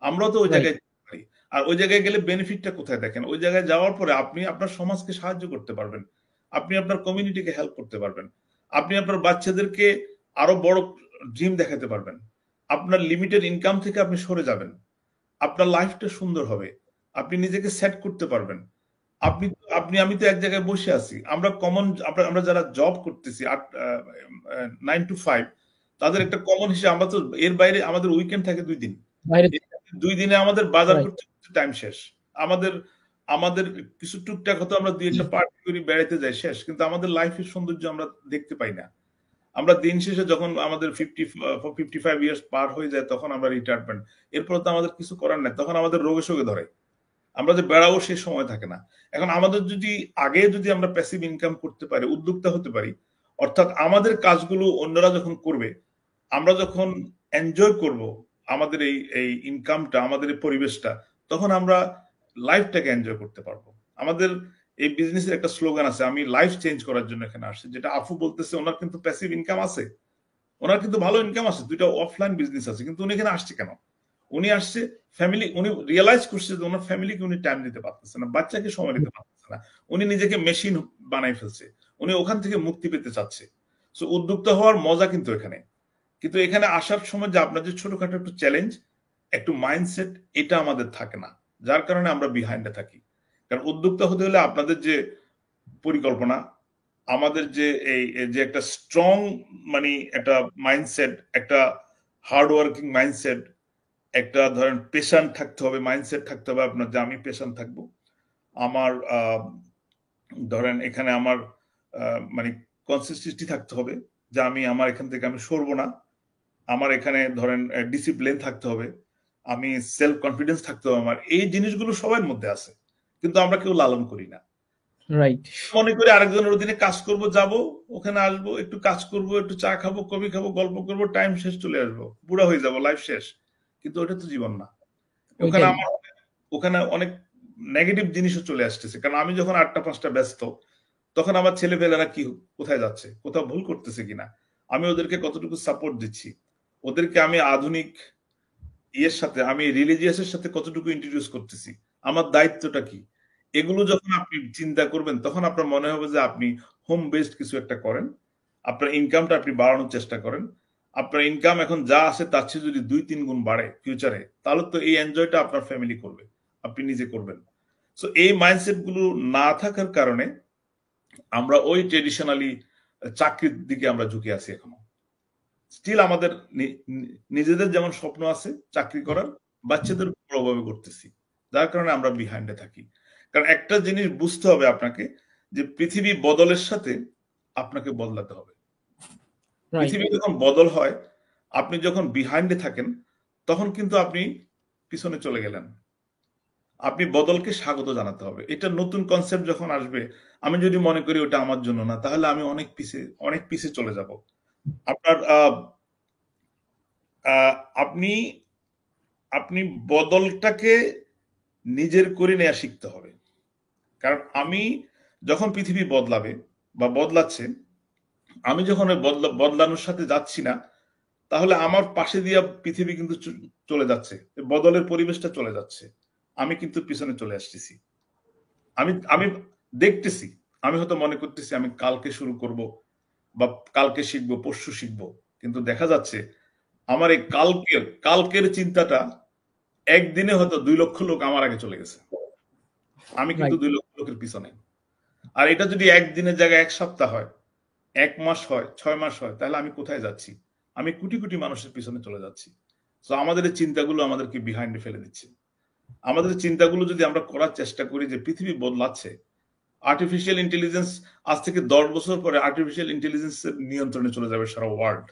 Speaker 2: আমরাও তো ওই
Speaker 1: রাইট,
Speaker 2: জায়গায় যেতে পারি। আর ওই জায়গায় গেলে বেনিফিটটা কোথায় দেখেন? ওই জায়গায় যাওয়ার পরে আপনি আপনার সমাজকে সাহায্য করতে পারবেন, আপনি আপনার কমিউনিটিকে হেল্প করতে পারবেন, আপনি আপনার বাচ্চাদেরকে আরো বড় ড্রিম দেখাতে পারবেন, আপনার লিমিটেড ইনকাম থেকে আপনি সরে যাবেন, আপনার লাইফটা সুন্দর হবে, আপনি নিজেকে সেট করতে পারবেন। আপনি আপনি আমি তো এক জায়গায় বসে আছি, আমরা কমন, আমরা যারা জব করতেছি 9 to 5, তাদের একটা কমন হিসেবে আমরা তো এর বাইরে আমাদের উইকেন্ড থাকে 2 দিন।
Speaker 1: বাইরে,
Speaker 2: এই 2 দিনে আমাদের বাজার
Speaker 1: রাইট,
Speaker 2: করতে টাইম শেষ। আমাদের আমাদের কিছু টুকটাক হয়তো আমরা 2 একটা পার্টি করি, বেড়াইতে যাই, শেষ। কিন্তু আমাদের লাইফের সৌন্দর্য আমরা দেখতে পাই না। আমরা দিন শেষে যখন আমাদের 55 ইয়ার্স পার হয়ে যায়, তখন আমরা রিটায়ারমেন্ট, এরপর তো আমাদের কিছু করার নাই, তখন আমাদের রোগে শোকে ধরে, আমরা যে বেড়াবো সেই সময় থাকে না। এখন আমাদের যদি আগে যদি আমরা প্যাসিভ ইনকাম করতে পারি, উদ্যোক্তা হতে পারি, অর্থাৎ আমাদের কাজগুলো অন্যরা যখন করবে, আমরা যখন এনজয় করব আমাদের এই ইনকামটা, আমাদের এই পরিবেশটা, তখন আমরা লাইফটাকে এনজয় করতে পারবো। আমাদের এই বিজনেসের একটা স্লোগান আছে, আমি লাইফ চেঞ্জ করার জন্য এখানে আসছি, যেটা আফু বলতেছে ওনার কিন্তু প্যাসিভ ইনকাম আছে, ওনার কিন্তু ভালো ইনকাম আছে, দুইটা অফলাইন বিজনেস আছে, কিন্তু উনি এখানে আসছে কেন? উনি আসছে ফ্যামিলি, উনি রিয়েলাইজ করছে যে ওনার ফ্যামিলিকে উনি টাইম দিতে পারতেছে না, বাচ্চাকে সময় দিতে পারতেছে না, উনি নিজেকে মেশিন বানাই ফেলছে, উনি ওখান থেকে মুক্তি পেতে চাচ্ছে। সো উদ্যোক্তা হওয়ার মজা কিন্তু এখানে, কিন্তু এখানে আসার সময় যে আপনার যে ছোটখাটো একটু চ্যালেঞ্জ, একটু মাইন্ডসেট, এটা আমাদের থাকে না, যার কারণে আমরা বিহাইন্ডে থাকি। কারণ উদ্যোক্তা হতে হলে আপনাদের যে পরিকল্পনা, আমাদের যে যে একটা স্ট্রং মানে একটা মাইন্ডসেট, একটা হার্ড ওয়ার্কিং মাইন্ডসেট, একটা ধরেন পেশেন্ট থাকতে হবে, মাইন্ডসেট থাকতে হবে আপনার যে আমি পেশেন্ট থাকবো, আমার ধরেন এখানে আমার মানে কনসিস্টেন্সি থাকতে হবে, যে আমি আমার এখান থেকে আমি সরবো না, আমার এখানে ধরেন ডিসিপ্লিন থাকতে হবে, আমি সেলফ কনফিডেন্স থাকতে হবে, আমার এই জিনিসগুলো সবার মধ্যে আছে, কিন্তু আমরা কেউ লালন করি না।
Speaker 1: রাইট।
Speaker 2: মনে করি আরেকজনের অধীনে কাজ করব, যাব ওখানে, আসবো, একটু কাজ করব, একটু চা খাবো, কফি খাবো, গল্প করব, টাইম শেষ, চলে আসবো, বুড়া হয়ে যাব, লাইফ শেষ। কিন্তু ওটা তো জীবন না। ওখানে আমার ওখানে অনেক নেগেটিভ জিনিসও চলে আসতেছে, কারণ আমি যখন 8টা-5টা ব্যস্ত, তখন আমার ছেলেপেলেরা কি কোথায় যাচ্ছে, কোথাও ভুল করতেছে কিনা, আমি ওদেরকে কতটুকু সাপোর্ট দিচ্ছি, ওদেরকে আমি আধুনিক ইয়ের সাথে, আমি রিলিজিয়াসের সাথে কতটুকু ইন্ট্রোডিউস করতেছি, আমার দায়িত্বটা কি, এগুলো যখন আপনি চিন্তা করবেন, তখন আপনার মনে হবে যে আপনি হোম বেসড কিছু একটা করেন, আপনার ইনকামটা আপনি বাড়ানোর চেষ্টা করেন, আপনার ইনকাম এখন যা আছে তার চেয়ে যদি 2-3 গুণ বাড়ে ফিউচারে, তাহলে তো এই এনজয়টা আপনার ফ্যামিলি করবে, আপনি নিজে করবেন। সো এই মাইন্ডসেট গুলো না থাকার কারণে আমরা ওই ট্রেডিশনালি চাকরির দিকে আমরা ঝুঁকে আছি এখনো। স্টিল আমাদের নিজেদের যেমন স্বপ্ন আছে চাকরি করার, বাচ্চাদের প্রভাবে করতেছি, যার কারণে আমরা বিহাইন্ডে থাকি। কারণ একটা জিনিস বুঝতে হবে আপনাকে, যে পৃথিবী বদলের সাথে আপনাকে বদলাতে হবে। পৃথিবী যখন বদল হয়, আপনি যখন বিহাইন্ডে থাকেন, তখন কিন্তু আপনি পিছনে চলে গেলেন। আপনি বদলকে স্বাগত জানাতে হবে। এটা নতুন কনসেপ্ট যখন আসবে, আমি যদি মনে করি ওটা আমার জন্য না, তাহলে আমি অনেক পিছে চলে যাব। আপনার আপনি আপনি বদলটাকে নিজের করে নেওয়া শিখতে হবে। কারণ আমি যখন পৃথিবী বদলাবে বা বদলাচ্ছে, আমি যখন বদলানোর সাথে যাচ্ছি না, তাহলে আমার পাশে দিয়ে পৃথিবী কিন্তু চলে যাচ্ছে, বদলের পরিবেশটা চলে যাচ্ছে, আমি কিন্তু পিছনে চলে আসতেছি। আমি দেখতেছি, আমি হয়তো মনে করতেছি আমি কালকে শুরু করব বা কালকে শিখবো, পরশু শিখবো, কিন্তু দেখা যাচ্ছে আমার এই কালকের চিন্তাটা একদিনে হয়তো 2 লক্ষ লোক আমার আগে চলে গেছে, আমি কিন্তু 2 লক্ষ লোকের পিছনে। আর এটা যদি একদিনের জায়গায় 1 সপ্তাহ হয়, 1 মাস হয়, 6 মাস হয়, তাহলে আমি কোথায় যাচ্ছি? আমি কোটি কোটি মানুষের পিছনে চলে যাচ্ছি। তো আমাদের এই চিন্তাগুলো আমাদেরকে বিহাইন্ডে ফেলে দিচ্ছে। আমাদের চিন্তাগুলো যদি আমরা করার চেষ্টা করি যে পৃথিবী বদলাচ্ছে, আর্টিফিশিয়াল ইন্টেলিজেন্স আজ থেকে 10 বছর পরে আর্টিফিশিয়াল ইন্টেলিজেন্সের নিয়ন্ত্রণে চলে যাবে সারা ওয়ার্ল্ড,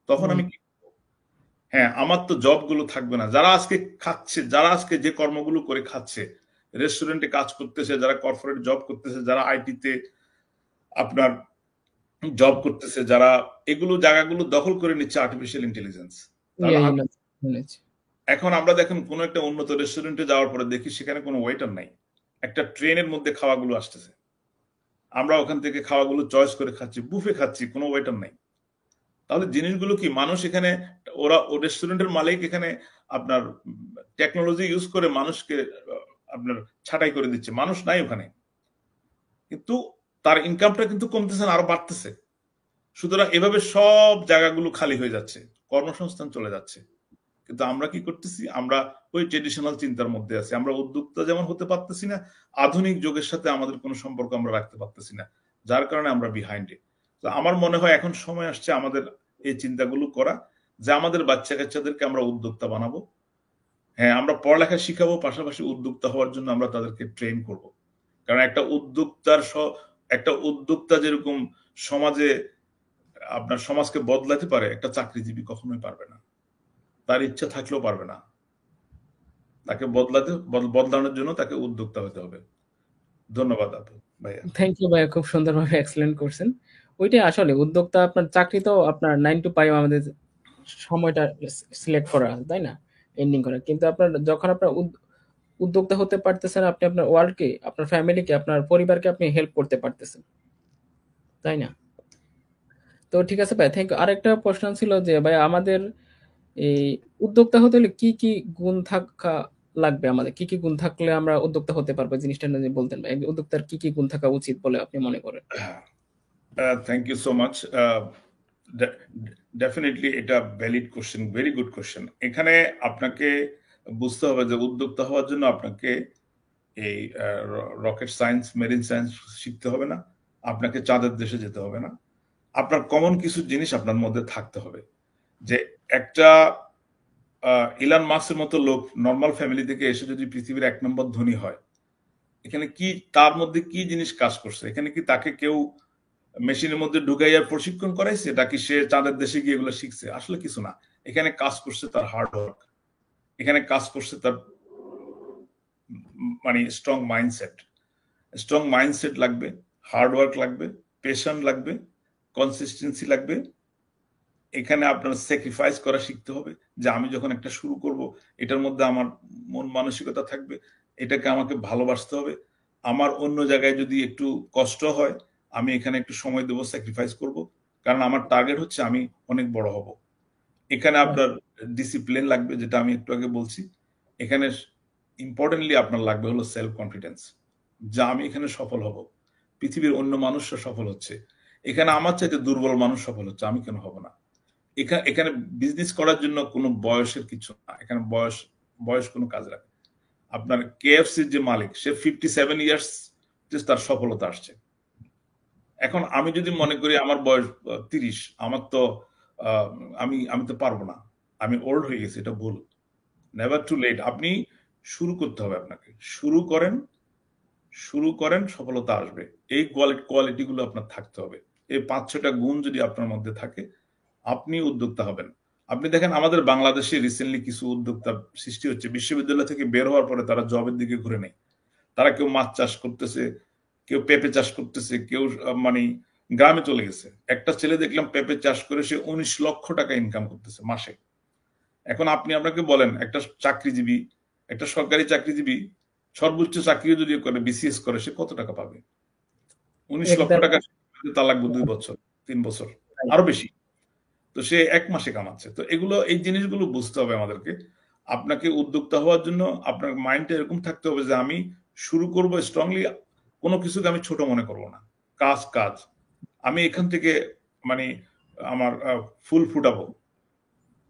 Speaker 2: তখন আমি কি করব? হ্যাঁ, আমার তো জবগুলো থাকবে না। যারা আজকে খাচ্ছে, যারা আজকে যে কর্মগুলো করে খাচ্ছে, রেস্টুরেন্টে কাজ করতেছে, যারা কর্পোরেট জব করতেছে, যারা আইটিতে আপনার জব করতেছে, যারা এগুলো জায়গাগুলো দখল করে নিচ্ছে আর্টিফিশিয়াল ইন্টেলিজেন্স। এখন আমরা দেখেন কোন একটা উন্নত রেস্টুরেন্টে যাওয়ার পরে দেখি সেখানে কোনো ওয়েটার নাই, একটা ট্রেনের মধ্যে খাওয়াগুলো আসতেছে, আমরা ওখান থেকে খাওয়াগুলো চয়েস করে খাচ্ছি, বুফে খাচ্ছি, কোনো ওয়েটার নাই। তাহলে জিনিসগুলো কি মানুষ এখানে, ও রেস্টুরেন্টের মালিক এখানে আপনার টেকনোলজি ইউজ করে মানুষকে আপনার ছাঁটাই করে দিচ্ছে, মানুষ নাই ওখানে, কিন্তু তার ইনকামটা কিন্তু কমতেছে না, আরো বাড়তেছে। সুতরাং এভাবে সব জায়গাগুলো খালি হয়ে যাচ্ছে, কর্মসংস্থান চলে যাচ্ছে। কিন্তু আমরা কি করতেছি? আমরা ওই ট্রেডিশনাল চিন্তার মধ্যে আছি, আমরা উদ্যোক্তা যেমন হতে পারতেছি না, আধুনিক যুগের সাথে আমাদের কোনো সম্পর্ক আমরা রাখতে পারতেছি না, যার কারণে আমরা বিহাইন্ডে। তো আমার মনে হয় এখন সময় আসছে আমাদের এই চিন্তাগুলো করা, যে আমাদের বাচ্চা কাচ্চাদেরকে আমরা উদ্যোক্তা বানাবো। হ্যাঁ, আমরা পড়ালেখা শিখাবো, পাশাপাশি উদ্যোক্তা হওয়ার জন্য আমরা তাদেরকে ট্রেন করব। কারণ একটা উদ্যোক্তা যেরকম সমাজে আপনার সমাজকে বদলাতে পারে, একটা চাকরিজীবী কখনোই পারবে না, তার ইচ্ছা থাকলেও পারবে না। তাকে বদলানোর জন্য তাকে উদ্যোক্তা হতে হবে। ধন্যবাদ আপু, ভাইয়া।
Speaker 1: থ্যাংক ইউ ভাইয়া, খুব সুন্দরভাবে এক্সপ্লেন করছেন। ওইটাই আসলে উদ্যোক্তা আপনার চাকরি তো আপনার 9 to 5 আমাদের সময়টা সিলেক্ট করা, তাই না? এন্ডিং করা। কিন্তু আপনার যখন আপনার উদ্যোক্তা হতে পারতেছেন, আপনি আপনার ওয়ার্ল্ডকে, আপনার ফ্যামিলিকে, আপনার পরিবারকে আপনি হেল্প করতে পারতেছেন, তাই না? তো ঠিক আছে ভাই, থ্যাংক ইউ। আরেকটা প্রশ্ন ছিল যে ভাই আমাদের এই উদ্যোক্তা হতে হলে কি কি গুণ থাকা লাগবে, আমাদের কি কি গুণ থাকলে আমরা উদ্যোক্তা হতে পারবো, জিনিসটা যদি বলতেন ভাই, উদ্যোক্তার কি কি গুণ থাকা উচিত বলে আপনি মনে করেন?
Speaker 2: Thank you so much. Definitely এটা valid question, very good question. এখানে আপনাকে বুঝতে হবে যে উদ্যোক্তা হওয়ার জন্য আপনাকে এই রকেট সায়েন্স, মেরিন সায়েন্স শিখতে হবে না, আপনাকে চাঁদের দেশে যেতে হবে না। আপনার কমন কিছু জিনিস আপনার মধ্যে থাকতে হবে। যে একটা ইলান মাস্কের মতো লোক নর্মাল ফ্যামিলি থেকে এসে যদি পৃথিবীর 1 নম্বর ধনী হয়, এখানে কি তার মধ্যে কি জিনিস কাজ করছে? এখানে কি তাকে কেউ মেশিনের মধ্যে ঢুকাইয়া প্রশিক্ষণ করাইছে, নাকি সে চাঁদের দেশে গিয়ে এগুলো শিখছে? আসলে কিছু না। এখানে কাজ করছে তার হার্ড ওয়ার্ক, এখানে কাজ করছে তার মানে স্ট্রং মাইন্ডসেট। স্ট্রং মাইন্ডসেট লাগবে, হার্ড ওয়ার্ক লাগবে, পেশন লাগবে, কনসিস্টেন্সি লাগবে। এখানে আপনার স্যাক্রিফাইস করা শিখতে হবে, যে আমি যখন একটা শুরু করব এটার মধ্যে আমার মন মানসিকতা থাকবে, এটাকে আমাকে ভালোবাসতে হবে। আমার অন্য জায়গায় যদি একটু কষ্ট হয়, আমি এখানে একটু সময় দেবো, স্যাক্রিফাইস করব, কারণ আমার টার্গেট হচ্ছে আমি অনেক বড় হব। এখানে আপনার ডিসিপ্লিন লাগবে, যেটা আমি একটু আগে বলছি। এখানে ইম্পর্টেন্টলি আপনার লাগবে হলো সেলফ কনফিডেন্স, যা আমি এখানে সফল হব। পৃথিবীর অন্য মানুষরা সফল হচ্ছে, এখানে আমার চাইতে দুর্বল মানুষ সফল হচ্ছে, আমি কেন হব না? এখানে বিজনেস করার জন্য কোনো বয়সের কিছু না, এখানে বয়স কোনো কাজ রাখে। আপনার কেএফসির যে মালিক, সে 57 ইয়ার্স তার সফলতা আসছে। এখন আমি যদি মনে করি আমার বয়স 30, আমার তো আহ, আমি তো পারবো না, আমি ওল্ড হয়ে গেছি, এটা ভুল। Never too late. আপনি শুরু করতে হবে, আপনাকে শুরু করেন, সফলতা আসবে। এই কোয়ালিটি গুলো আপনার থাকতে হবে। এই 5-6টা গুণ যদি আপনার মধ্যে থাকে, আপনি উদ্যোক্তা হবেন। আপনি দেখেন আমাদের বাংলাদেশে রিসেন্টলি কিছু উদ্যোক্তা সৃষ্টি হচ্ছে, বিশ্ববিদ্যালয় থেকে বের হওয়ার পরে তারা জবের দিকে ঘুরে নেই। তারা কেউ মাছ চাষ করতেছে, কেউ পেঁপে চাষ করতেছে, কেউ মানে গ্রামে চলে গেছে। একটা ছেলে দেখলাম পেঁপে চাষ করে সে 19 লক্ষ টাকা ইনকাম করতেছে মাসে। এখন আপনি আপনাকে বলেন, একটা চাকরিজীবী, একটা সরকারি চাকরিজীবী সর্বোচ্চ চাকরিও যদি করে, বিসিএস করে, সে কত টাকা পাবে? 19 লক্ষ
Speaker 1: একদম।
Speaker 2: টাকা তার লাগবে 2 বছর, 3 বছর, আরো বেশি। তো সে 1 মাসে কামাচ্ছে। তো এগুলো, এই জিনিসগুলো বুঝতে হবে আমাদেরকে। আপনাকে উদ্যোক্তা হওয়ার জন্য আপনার মাইন্ডটা এরকম থাকতে হবে যে আমি শুরু করব স্ট্রংলি, কোনো কিছুকে আমি ছোট মনে করব না। কাজ কাজ, আমি এখান থেকে মানে আমার ফুল ফুটাবো।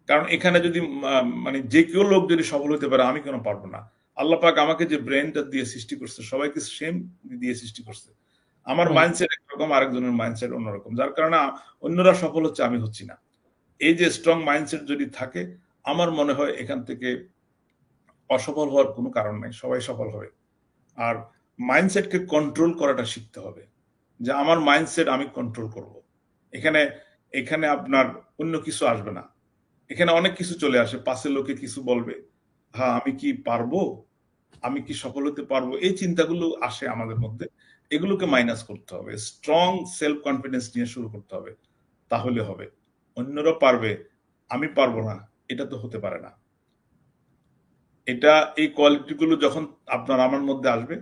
Speaker 2: কারণ এখানে যদি মানে যে কেউ লোক যদি সফল হতে পারে, আমি কেন পারবো না? আল্লাহ পাক আমাকে যে ব্রেনটা দিয়ে সৃষ্টি করছে, সবাইকে সেম দিয়ে সৃষ্টি করছে। আমার
Speaker 1: হ্যাঁ,
Speaker 2: মাইন্ডসেট একরকম, আরেকজনের মাইন্ডসেট অন্যরকম, যার কারণে অন্যরা সফল হচ্ছে, আমি হচ্ছি না। এই যে স্ট্রং মাইন্ডসেট যদি থাকে, আমার মনে হয় এখান থেকে অসফল হওয়ার কোনো কারণ নাই, সবাই সফল হবে। আর মাইন্ডসেটকে কন্ট্রোল করাটা শিখতে হবে, যে আমার মাইন্ডসেট আমি কন্ট্রোল করব। এখানে এখানে আপনার অন্য কিছু আসবে না। এখানে অনেক কিছু চলে আসে, পাশে লোকে কিছু বলবে, হ্যাঁ আমি কি পারবো, আমি কি সফল হতে পারবো, এই চিন্তাগুলো আসে আমাদের মধ্যে। এগুলোকে মাইনাস করতে হবে, স্ট্রং সেলফ কনফিডেন্স নিয়ে শুরু করতে হবে, তাহলে হবে। অন্যরা পারবে, আমি পারবো না, এটা তো হতে পারে না। এটা, এই কোয়ালিটি গুলো যখন আপনার আমার মধ্যে আসবে,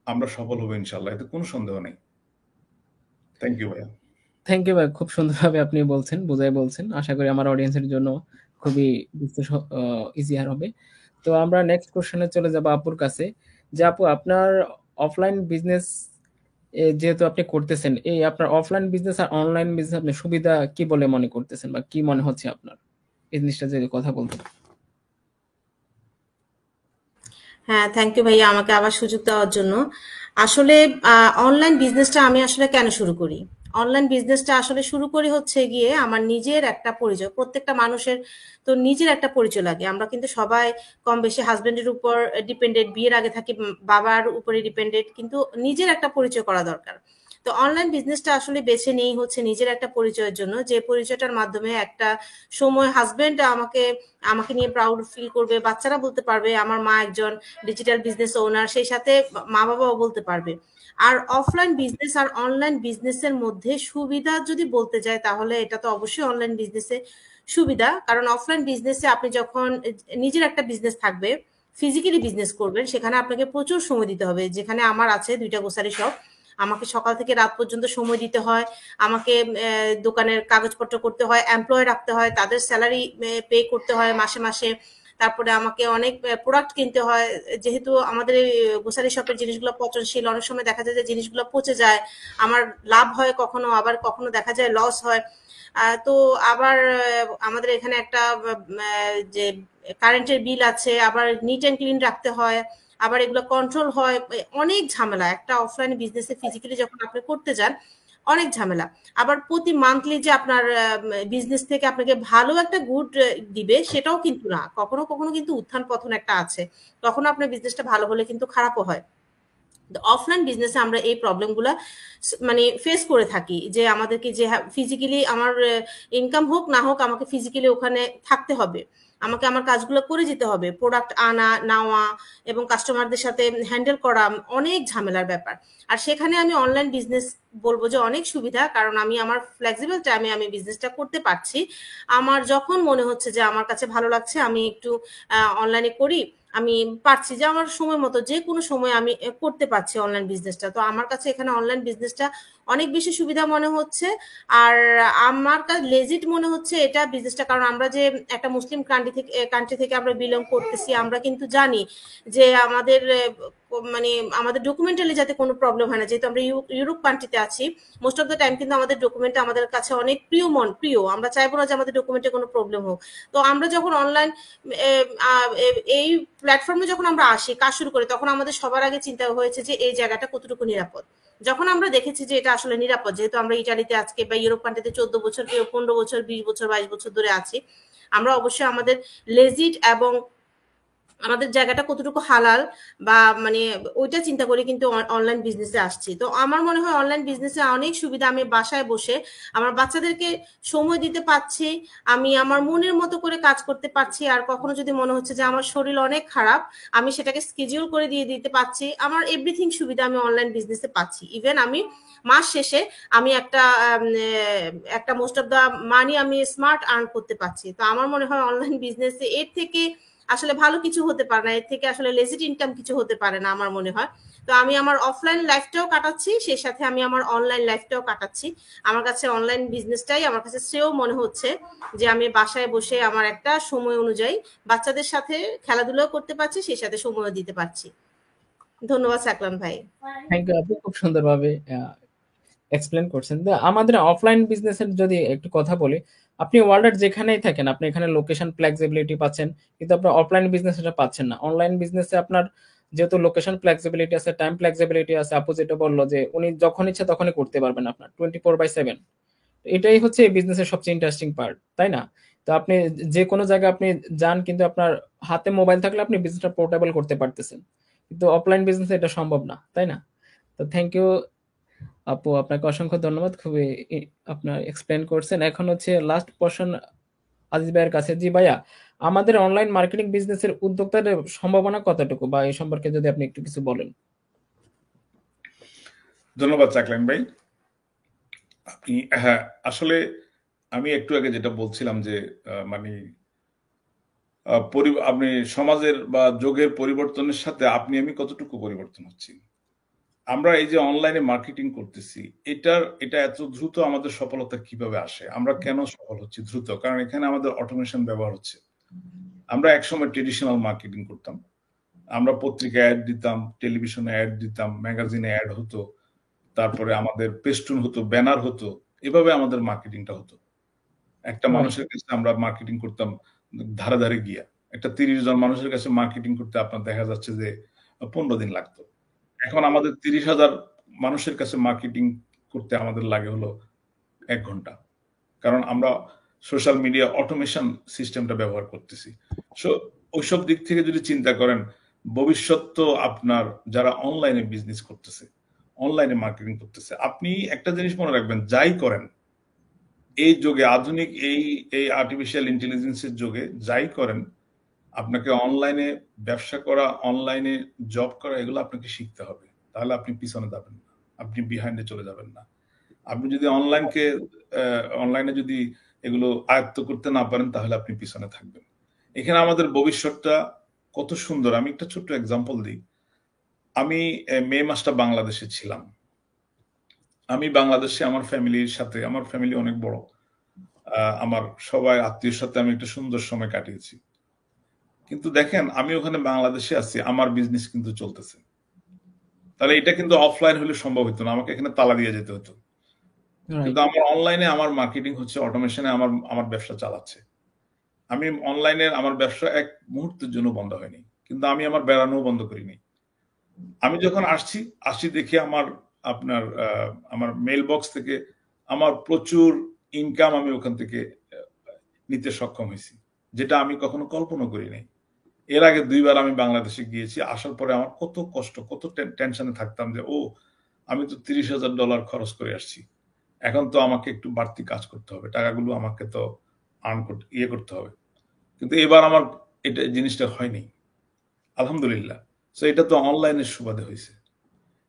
Speaker 2: আমরা সফল হবো ইনশাল্লাহ, এতে কোনো সন্দেহ নেই। থ্যাংক ইউ ভাইয়া।
Speaker 1: থ্যাংক ইউ ভাই, খুব সুন্দরভাবে আপনি বলছেন, বুঝাই বলছেন। আশা করি আমার অডিয়েন্সের জন্য খুবই বুঝতে ইজিয়ার হবে। তো আমরা নেক্সট কোশ্চেনে চলে যাব আপুর কাছে, যে আপু আপনার অফলাইন বিজনেস যেহেতু আপনি করতেছেন, এই আপনার অফলাইন বিজনেস আর অনলাইন বিজনেস আপনি সুবিধা কি বলে মনে করতেছেন, বা কি মনে হচ্ছে আপনার, এই জিনিসটা যদি কথা বলতেন।
Speaker 3: হ্যাঁ, থ্যাংক ইউ ভাইয়া আমাকে আবার সুযোগ দেওয়ার জন্য। আসলে অনলাইন বিজনেসটা আমি আসলে কেন শুরু করি? অনলাইন বিজনেসটা আসলে শুরু করি হচ্ছে গিয়ে আমার নিজের একটা পরিচয়। প্রত্যেকটা মানুষের তো নিজের একটা পরিচয় লাগে। আমরা কিন্তু সবাই কম বেশি হাজবেন্ডের উপর ডিপেন্ডেন্ট, বিয়ের আগে থাকি বাবার উপরে ডিপেন্ডেন্ট, কিন্তু নিজের একটা পরিচয় করা দরকার। তো অনলাইন বিজনেসটা আসলে বেছে নেই হচ্ছে নিজের একটা পরিচয়ের জন্য, যে পরিচয়টার মাধ্যমে একটা সময় হাজবেন্ড আমাকে আমাকে নিয়ে প্রাউড ফিল করবে, বাচ্চারা বলতে পারবে আমার মা একজন ডিজিটাল বিজনেস ওনার, সেই সাথে মা বাবাও বলতে পারবে। আর অফলাইন বিজনেস আর অনলাইন বিজনেসের মধ্যে সুবিধা যদি বলতে যাই তাহলে এটা তো অবশ্যই অনলাইন বিজনেসে সুবিধা, কারণ অফলাইন বিজনেসে আপনি যখন নিজের একটা বিজনেস থাকবে, ফিজিক্যালি বিজনেস করবেন, সেখানে আপনাকে প্রচুর সময় দিতে হবে। যেখানে আমার আছে 2টা গ্রোসারি শপ, আমাকে সকাল থেকে রাত পর্যন্ত সময় দিতে হয়, আমাকে দোকানের কাগজপত্র করতে হয়, এমপ্লয় রাখতে হয়, তাদের স্যালারি পে করতে হয় মাসে মাসে, তারপরে আমাকে অনেক প্রোডাক্ট কিনতে হয়। যেহেতু আমাদের এই গ্রোসারি শপের জিনিসগুলো পচনশীল, অনেক সময় দেখা যায় যে জিনিসগুলো পচে যায়, আমার লাভ হয় কখনো, আবার কখনো দেখা যায় লস হয়। তো আবার আমাদের এখানে একটা যে কারেন্টের বিল আছে, আবার নিট অ্যান্ড ক্লিন রাখতে হয়, আবার এগুলো কন্ট্রোল হয়, অনেক ঝামেলা। একটা অফলাইন বিজনেসে ফিজিক্যালি যখন আপনি করতে যান অনেক ঝামেলা। আবার প্রতি মান্থলি যে আপনার বিজনেস থেকে আপনাকে ভালো একটা গুড দিবে সেটাও কিন্তু না, কখনো কখনো কিন্তু উত্থান পতন একটা আছে, কখনো আপনার বিজনেসটা ভালো হলে কিন্তু খারাপও হয়। অফলাইন বিজনেসে আমরা এই প্রবলেমগুলা মানে ফেস করে থাকি, যে আমাদেরকে যে ফিজিক্যালি আমার ইনকাম হোক না হোক আমাকে ফিজিক্যালি ওখানে থাকতে হবে, আমাকে আমার কাজগুলো করে যেতে হবে, প্রোডাক্ট আনা নেওয়া এবং কাস্টমারদের সাথে হ্যান্ডেল করা অনেক ঝামেলার ব্যাপার। আর সেখানে আমি অনলাইন বিজনেস বলবো যে অনেক সুবিধা, কারণ আমি আমার ফ্লেক্সিবল টাইমে আমি বিজনেসটা করতে পারছি। আমার যখন মনে হচ্ছে যে আমার কাছে ভালো লাগছে আমি একটু অনলাইনে করি, আমি পারছি যে আমার সময় মতো যে কোনো সময় আমি করতে পারছি অনলাইন বিজনেসটা। তো আমার কাছে এখানে অনলাইন বিজনেসটা অনেক বেশি সুবিধা মনে হচ্ছে। আর আমার কাছে লেজিট মনে হচ্ছে এটা বিজনেসটা, কারণ আমরা যে একটা মুসলিম কান্ট্রি থেকে আমরা বিলং করতেছি, আমরা কিন্তু জানি যে আমাদের মানে আমাদের ডকুমেন্টালি যাতে কোনো প্রবলেম হয় না, যেহেতু আমরা ইউরোপ কান্ট্রিতে আছি, মোস্ট অফ দ্য টাইম কিন্তু আমাদের ডকুমেন্ট আমাদের কাছে অনেক প্রিয়, আমরা চাইবো না যে আমাদের ডকুমেন্টে কোনো প্রবলেম হোক। তো আমরা যখন অনলাইন এই প্ল্যাটফর্মে যখন আমরা আসি, কাজ শুরু করি, তখন আমাদের সবার আগে চিন্তা হয়েছে যে এই জায়গাটা কতটুকু নিরাপদ। যখন আমরা দেখেছি যে এটা আসলে নিরাপদ, যেহেতু আমরা ইটালিতে আজকে বা ইউরোপ কান্ট্রিতে 14 বছর, কেউ 15 বছর, 20 বছর, 22 বছর ধরে আছি, আমরা অবশ্যই আমাদের লেজিট এবং আমাদের জায়গাটা কতটুকু হালাল বা মানে ওইটা চিন্তা করে কিন্তু অনলাইন বিজনেসে আসছি। তো আমার মনে হয় অনলাইন বিজনেসে অনেক সুবিধা, আমি বাসায় বসে আমার বাচ্চাদেরকে সময় দিতে পারছি, আমি আমার মনের মতো করে কাজ করতে পারছি। আর কখনো যদি মনে হচ্ছে যে আমার শরীর অনেক খারাপ, আমি সেটাকে স্কেডিউল করে দিয়ে দিতে পারছি। আমার এভরিথিং সুবিধা আমি অনলাইন বিজনেসে পাচ্ছি। ইভেন আমি মাস শেষে আমি একটা মোস্ট অফ দা মানি আমি স্মার্ট আর্ন করতে পারছি। তো আমার মনে হয় অনলাইন বিজনেসে এর থেকে আসলে ভালো কিছু হতে পারে না, এর থেকে আসলে লেজিট ইনকাম কিছু হতে পারে না আমার মনে হয়। তো আমি আমার অফলাইন লাইফটাও কাটাচ্ছি, সেই সাথে আমি আমার অনলাইন লাইফটাও কাটাচ্ছি। আমার কাছে অনলাইন বিজনেসটাই আমার কাছে শ্রেয় মনে হচ্ছে, যে আমি বাসায় বসে আমার একটা সময় অনুযায়ী বাচ্চাদের সাথে খেলাধুলাও করতে পারছি, সেই সাথে সময়ও দিতে পারছি। ধন্যবাদ সাকলান ভাই।
Speaker 1: থ্যাংক ইউ আপু, খুব সুন্দরভাবে এক্সপ্লেন করছেন। তো আমাদের অফলাইন বিজনেসের যদি একটু কথা বলি, আপনি ওয়ার্ল্ডের যেখানেই থাকেন আপনি এখানে লোকেশন ফ্লেক্সিবিলিটি পাচ্ছেন, কিন্তু আপনার অফলাইন বিজনেস এটা পাচ্ছেন না। অনলাইন বিজনেসে আপনার যেহেতু লোকেশন ফ্লেক্সিবিলিটি আছে, টাইম ফ্লেক্সিবিলিটি আছে, আপু যেটা বললো যে উনি যখন ইচ্ছা তখনই করতে পারবেন আপনার 24/7। এটাই হচ্ছে এই বিজনেসের সবচেয়ে ইন্টারেস্টিং পার্ট, তাই না? তো আপনি যে কোনো জায়গায় আপনি যান, কিন্তু আপনার হাতে মোবাইল থাকলে আপনি বিজনেসটা পোর্টেবল করতে পারতেছেন, কিন্তু অফলাইন বিজনেসে এটা সম্ভব না, তাই না? তো থ্যাংক ইউ আপু, আপনাকে অসংখ্য ধন্যবাদ, খুবই আপনার এক্সপ্লেন করছেন। এখন হচ্ছে লাস্ট পোর্শন আজিজ ভাইয়ের কাছে। জি ভাইয়া, আমাদের অনলাইন মার্কেটিং বিজনেসের উদ্যোক্তাদের সম্ভাবনা কতটুকু, বা এই সম্পর্কে যদি আপনি একটু কিছু বলেন।
Speaker 2: ধন্যবাদ চাকলাইন ভাই। আপনি হ্যাঁ, আসলে আমি একটু আগে যেটা বলছিলাম যে মানে আপনি সমাজের বা যুগের পরিবর্তনের সাথে আপনি আমি কতটুকু পরিবর্তন হচ্ছি। আমরা এই যে অনলাইনে মার্কেটিং করতেছি, এটা এত দ্রুত আমাদের সফলতা কিভাবে আসে, আমরা কেন সফল হচ্ছি দ্রুত? কারণ এখানে আমাদের অটোমেশন ব্যবহার হচ্ছে। আমরা একসময় ট্রেডিশনাল মার্কেটিং করতাম, আমরা পত্রিকায় অ্যাড দিতাম, টেলিভিশনে অ্যাড দিতাম, ম্যাগাজিনে অ্যাড হতো, তারপরে আমাদের পেস্টুন হতো, ব্যানার হতো, এভাবে আমাদের মার্কেটিংটা হতো। একটা মানুষের কাছে আমরা মার্কেটিং করতাম ধারে ধারে গিয়া, একটা 30 জন মানুষের কাছে মার্কেটিং করতে আপনার দেখা যাচ্ছে যে 15 দিন লাগতো। এখন আমাদের 30,000 মানুষের কাছে মার্কেটিং করতে আমাদের লাগে হলো 1 ঘন্টা, কারণ আমরা সোশ্যাল মিডিয়া অটোমেশন সিস্টেমটা ব্যবহার করতেছি। সো ওইসব দিক থেকে যদি চিন্তা করেন, ভবিষ্যৎ তো আপনার যারা অনলাইনে বিজনেস করতেছে, অনলাইনে মার্কেটিং করতেছে, আপনি একটা জিনিস মনে রাখবেন, যাই করেন এই যুগে, আধুনিক এই আর্টিফিশিয়াল ইন্টেলিজেন্সের যুগে যাই করেন, আপনাকে অনলাইনে ব্যবসা করা, অনলাইনে জব করা, এগুলো আপনাকে শিখতে হবে, তাহলে আপনি পিছনে যাবেন না। আপনি বিহাইন্ডে চলে যাবেন না। আপনি যদি অনলাইনে যদি এগুলো আয়ত্ত করতে না পারেন তাহলে আপনি পিছনে থাকবেন। এখানে আমাদের ভবিষ্যৎটা কত সুন্দর। আমি একটা ছোট্ট এক্সাম্পল দিই। আমি মে মাসটা বাংলাদেশে ছিলাম। আমি বাংলাদেশে আমার ফ্যামিলির সাথে, আমার ফ্যামিলি অনেক বড়, আমার সবাই আত্মীয়ের সাথে আমি একটা সুন্দর সময় কাটিয়েছি। কিন্তু দেখেন আমি ওখানে বাংলাদেশে আছি, আমার বিজনেস কিন্তু চলতেছে। তাহলে এটা কিন্তু অফলাইন হলে সম্ভব হতো না, আমাকে এখানে তালা দিয়ে যেতে হতো। কিন্তু
Speaker 1: রাইট।
Speaker 2: আমার অনলাইনে আমার মার্কেটিং হচ্ছে, অটোমেশনে আমার ব্যবসা চালাচ্ছে। আমি অনলাইনে আমার ব্যবসা এক মুহূর্তের জন্য বন্ধ হয়নি, কিন্তু আমি আমার বেড়ানো বন্ধ করিনি। আমি যখন আসছি দেখি আমার মেইল বক্স থেকে আমার প্রচুর ইনকাম আমি ওখান থেকে নিতে সক্ষম হয়েছি, যেটা আমি কখনো কল্পনা করি নাই। এর আগে 2 বার আমি বাংলাদেশে গিয়েছি, আসার পরে আমার কত কষ্ট, কত টেনশনে থাকতাম যে আমি তো $30,000 খরচ করে আসছি, এখন তো আমাকে একটু বাড়তি কাজ করতে হবে, টাকাগুলো আমাকে তো করতে হবে। কিন্তু এবার আমার এটা জিনিসটা হয়নি, আলহামদুলিল্লাহ। তো এটা তো অনলাইনের সুবাদে হয়েছে।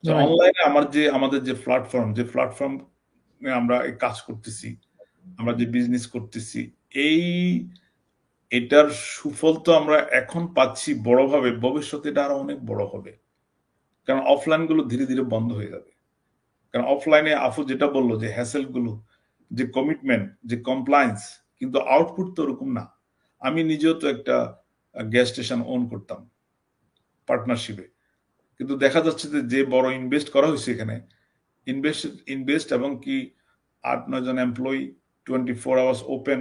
Speaker 2: তো
Speaker 1: রাইট।
Speaker 2: অনলাইনে আমাদের যে প্ল্যাটফর্ম আমরা এই কাজ করতেছি, আমরা যে বিজনেস করতেছি, এটার সুফল তো আমরা এখন পাচ্ছি বড়ভাবে, ভবিষ্যতে এটা আরো অনেক বড় হবে। কারণ অফলাইন গুলো ধীরে ধীরে বন্ধ হয়ে যাবে। কারণ অফলাইনে আফু যেটা বললো যে হ্যাসেল গুলো, যে কমিটমেন্ট, যে কমপ্লায়েন্স, কিন্তু আউটপুট তো ওরকম না। আমি নিজেও তো একটা গ্যাস স্টেশন ওন করতাম পার্টনারশিপে, কিন্তু দেখা যাচ্ছে যে বড় ইনভেস্ট করা হয়েছে এখানে, ইনভেস্ট এবং কি 8-9 জন এমপ্লয়ি, 24 আওয়ার্স ওপেন,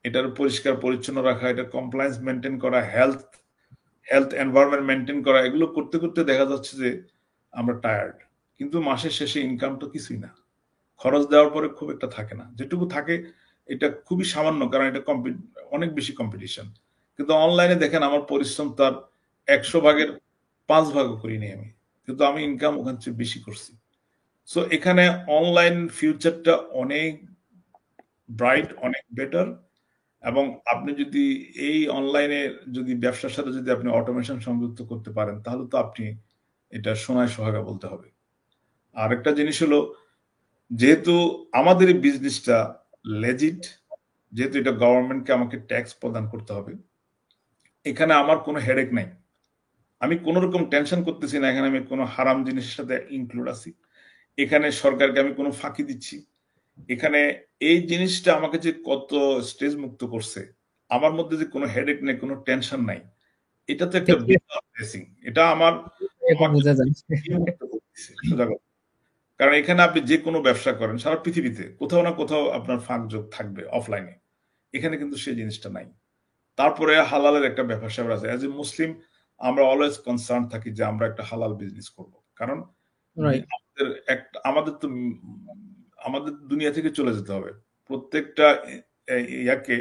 Speaker 2: এটার পরিষ্কার পরিচ্ছন্ন রাখা, এটা কমপ্লায়েন্স মেনটেন করা, হেলথ এনভায়রনমেন্ট মেনটেন করা, এগুলো করতে করতে দেখা যাচ্ছে যে আমরা টায়ার্ড। কিন্তু মাসের শেষে ইনকাম তো কিছুই না, খরচ দেওয়ার পরে খুব একটা থাকে না, যেটুকু থাকে এটা খুবই সামান্য, কারণ এটা অনেক বেশি কম্পিটিশন। কিন্তু অনলাইনে দেখেন আমার পরিশ্রম তার 100 ভাগের 5 ভাগও করিনি আমি, কিন্তু আমি ইনকাম ওখান চেয়ে বেশি করছি। সো এখানে অনলাইন ফিউচারটা অনেক ব্রাইট, অনেক বেটার। এবং আপনি যদি এই অনলাইনে যদি ব্যবসার সাথে যদি আপনি অটোমেশন সংযুক্ত করতে পারেন, তাহলে তো আপনি এটা সোনায় সোহাগা বলতে হবে। আর একটা জিনিস হলো, যেহেতু আমাদের এই বিজনেসটা লেজিট, যেহেতু এটা গভর্নমেন্টকে আমাকে ট্যাক্স প্রদান করতে হবে, এখানে আমার কোনো হেডেক নাই, আমি কোনো রকম টেনশন করতেছি না, এখানে আমি কোনো হারাম জিনিসের সাথে ইনক্লুড আছি, এখানে সরকারকে আমি কোনো ফাঁকি দিচ্ছি। এখানে এই জিনিসটা আমাকে যে কত স্ট্রেস মুক্ত করছে, আমার মধ্যে যে কোনো হেডেক নেই, কোনো টেনশন নাই, এটা তো একটা বিশাল ব্লেসিং। এটা
Speaker 1: এটা
Speaker 2: আমাকে
Speaker 1: বোঝা যায়।
Speaker 2: মুক্ত করতেছে, সোজা কথা। কারণ এখানে আপনি যে কোনো ব্যবসা করেন সারা পৃথিবীতে কোথাও না কোথাও আপনার ফাঁক যোগ থাকবে অফলাইনে, এখানে কিন্তু সেই জিনিসটা নাই। তারপরে হালালের একটা ব্যাপার স্যাপার আছে। অ্যাজ এ মুসলিম আমরা অলওয়েজ কনসার্ন থাকি যে আমরা একটা হালাল বিজনেস করব। কারণ
Speaker 1: রাইট।
Speaker 2: আমাদের দুনিয়া থেকে চলে যেতে হবে। প্রত্যেকটা ইয়াকে,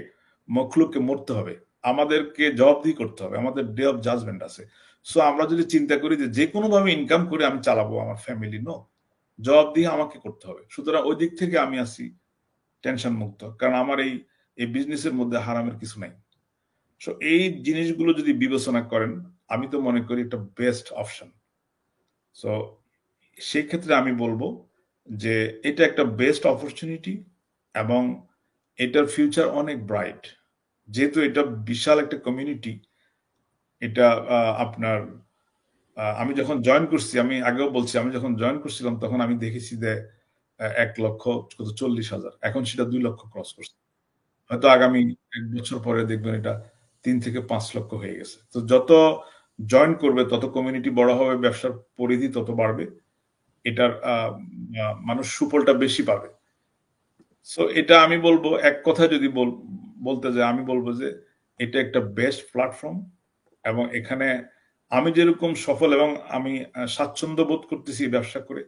Speaker 2: মখলুককে মরতে হবে, আমাদেরকে জবাবদিহি করতে হবে, আমাদের ডে অফ জাজমেন্ট আছে। সো আমরা যদি চিন্তা করি যে কোনো ভাবে ইনকাম করে আমি চালাবো আমার ফ্যামিলি, জবাবদিহি আমাকে করতে হবে। সুতরাং ওই দিক থেকে আমি আছি টেনশন মুক্ত, কারণ আমার এই বিজনেসের মধ্যে হারামের কিছু নাই। সো এই জিনিসগুলো যদি বিবেচনা করেন, আমি তো মনে করি একটা বেস্ট অপশন। সো সেই ক্ষেত্রে আমি বলবো যে এটা একটা বেস্ট অপরচুনিটি, এবং এটার ফিউচার অনেক ব্রাইট। যেহেতু এটা বিশাল একটা কমিউনিটি, এটা আপনার আমি যখন জয়েন করছি, আমি আগেও বলছি, আমি যখন জয়েন করছিলাম তখন আমি দেখেছি যে 1,40,000, এখন সেটা 2 লক্ষ ক্রস করছে। হয়তো আগামী 1 বছর পরে দেখবেন এটা 3 থেকে 5 লক্ষ হয়ে গেছে। তো যত জয়েন করবে তত কমিউনিটি বড় হবে, ব্যবসার পরিধি তত বাড়বে, এটার মানুষ সুফলটা বেশি পাবে। সো এটা আমি বলবো, এক কথা যদি বলতে যাই, আমি বলবো যে এটা একটা বেস্ট প্ল্যাটফর্ম, এবং এখানে আমি যেরকম সফল এবং আমি স্বাচ্ছন্দ্য বোধ করতেছি ব্যবসা করে,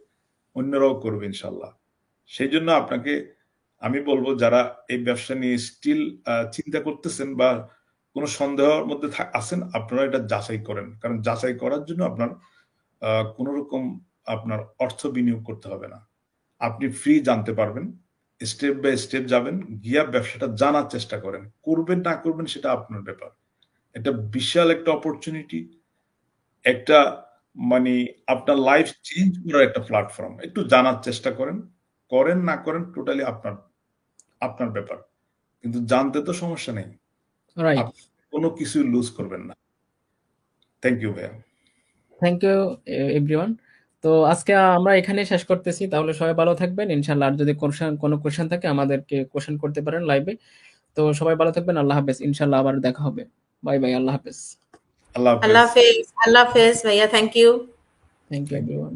Speaker 2: অন্যরাও করবে ইনশাল্লাহ। সেই জন্য আপনাকে আমি বলবো, যারা এই ব্যবসা নিয়ে স্টিল চিন্তা করতেছেন বা কোনো সন্দেহের মধ্যে আছেন, আপনারা এটা যাচাই করেন। কারণ যাচাই করার জন্য আপনার কোনো রকম আপনার অর্থ বিনিয়োগ করতে হবে না, আপনি ফ্রি জানতে পারবেন, স্টেপ বাই স্টেপ যাবেন, গিয়া ব্যবসাটা জানার চেষ্টা করেন, করবেন না করবেন সেটা আপনার ব্যাপার। এটা বিশাল একটা অপরচুনিটি, একটা মানে আপনার লাইফ চেঞ্জ করার একটা প্ল্যাটফর্ম। একটু জানার চেষ্টা করেন, করেন না করেন টোটালি আপনার আপনার ব্যাপার, কিন্তু জানতে তো সমস্যা নেই,
Speaker 1: রাইট।
Speaker 2: আপনি কোনো কিছুই লুজ করবেন না। থ্যাংক ইউ ভাইয়া।
Speaker 1: Thank you everyone. তো আজকে আমরা এখানেই শেষ করতেছি। তাহলে সবাই ভালো থাকবেন ইনশাল্লাহ। আর যদি কোনো কোশ্চেন থাকে আমাদেরকে কোশ্চেন করতে পারেন লাইভে। তো সবাই ভালো থাকবেন। আল্লাহ হাফেজ। ইনশাল্লাহ আবার দেখা হবে। Bye bye. আল্লাহ হাফেজ।
Speaker 2: আল্লাহ
Speaker 3: আল্লাহ
Speaker 2: হাফেজ।
Speaker 3: হাফেজ। আল্লাহ হাফেজ ভাইয়া, thank you.
Speaker 1: Thank you everyone.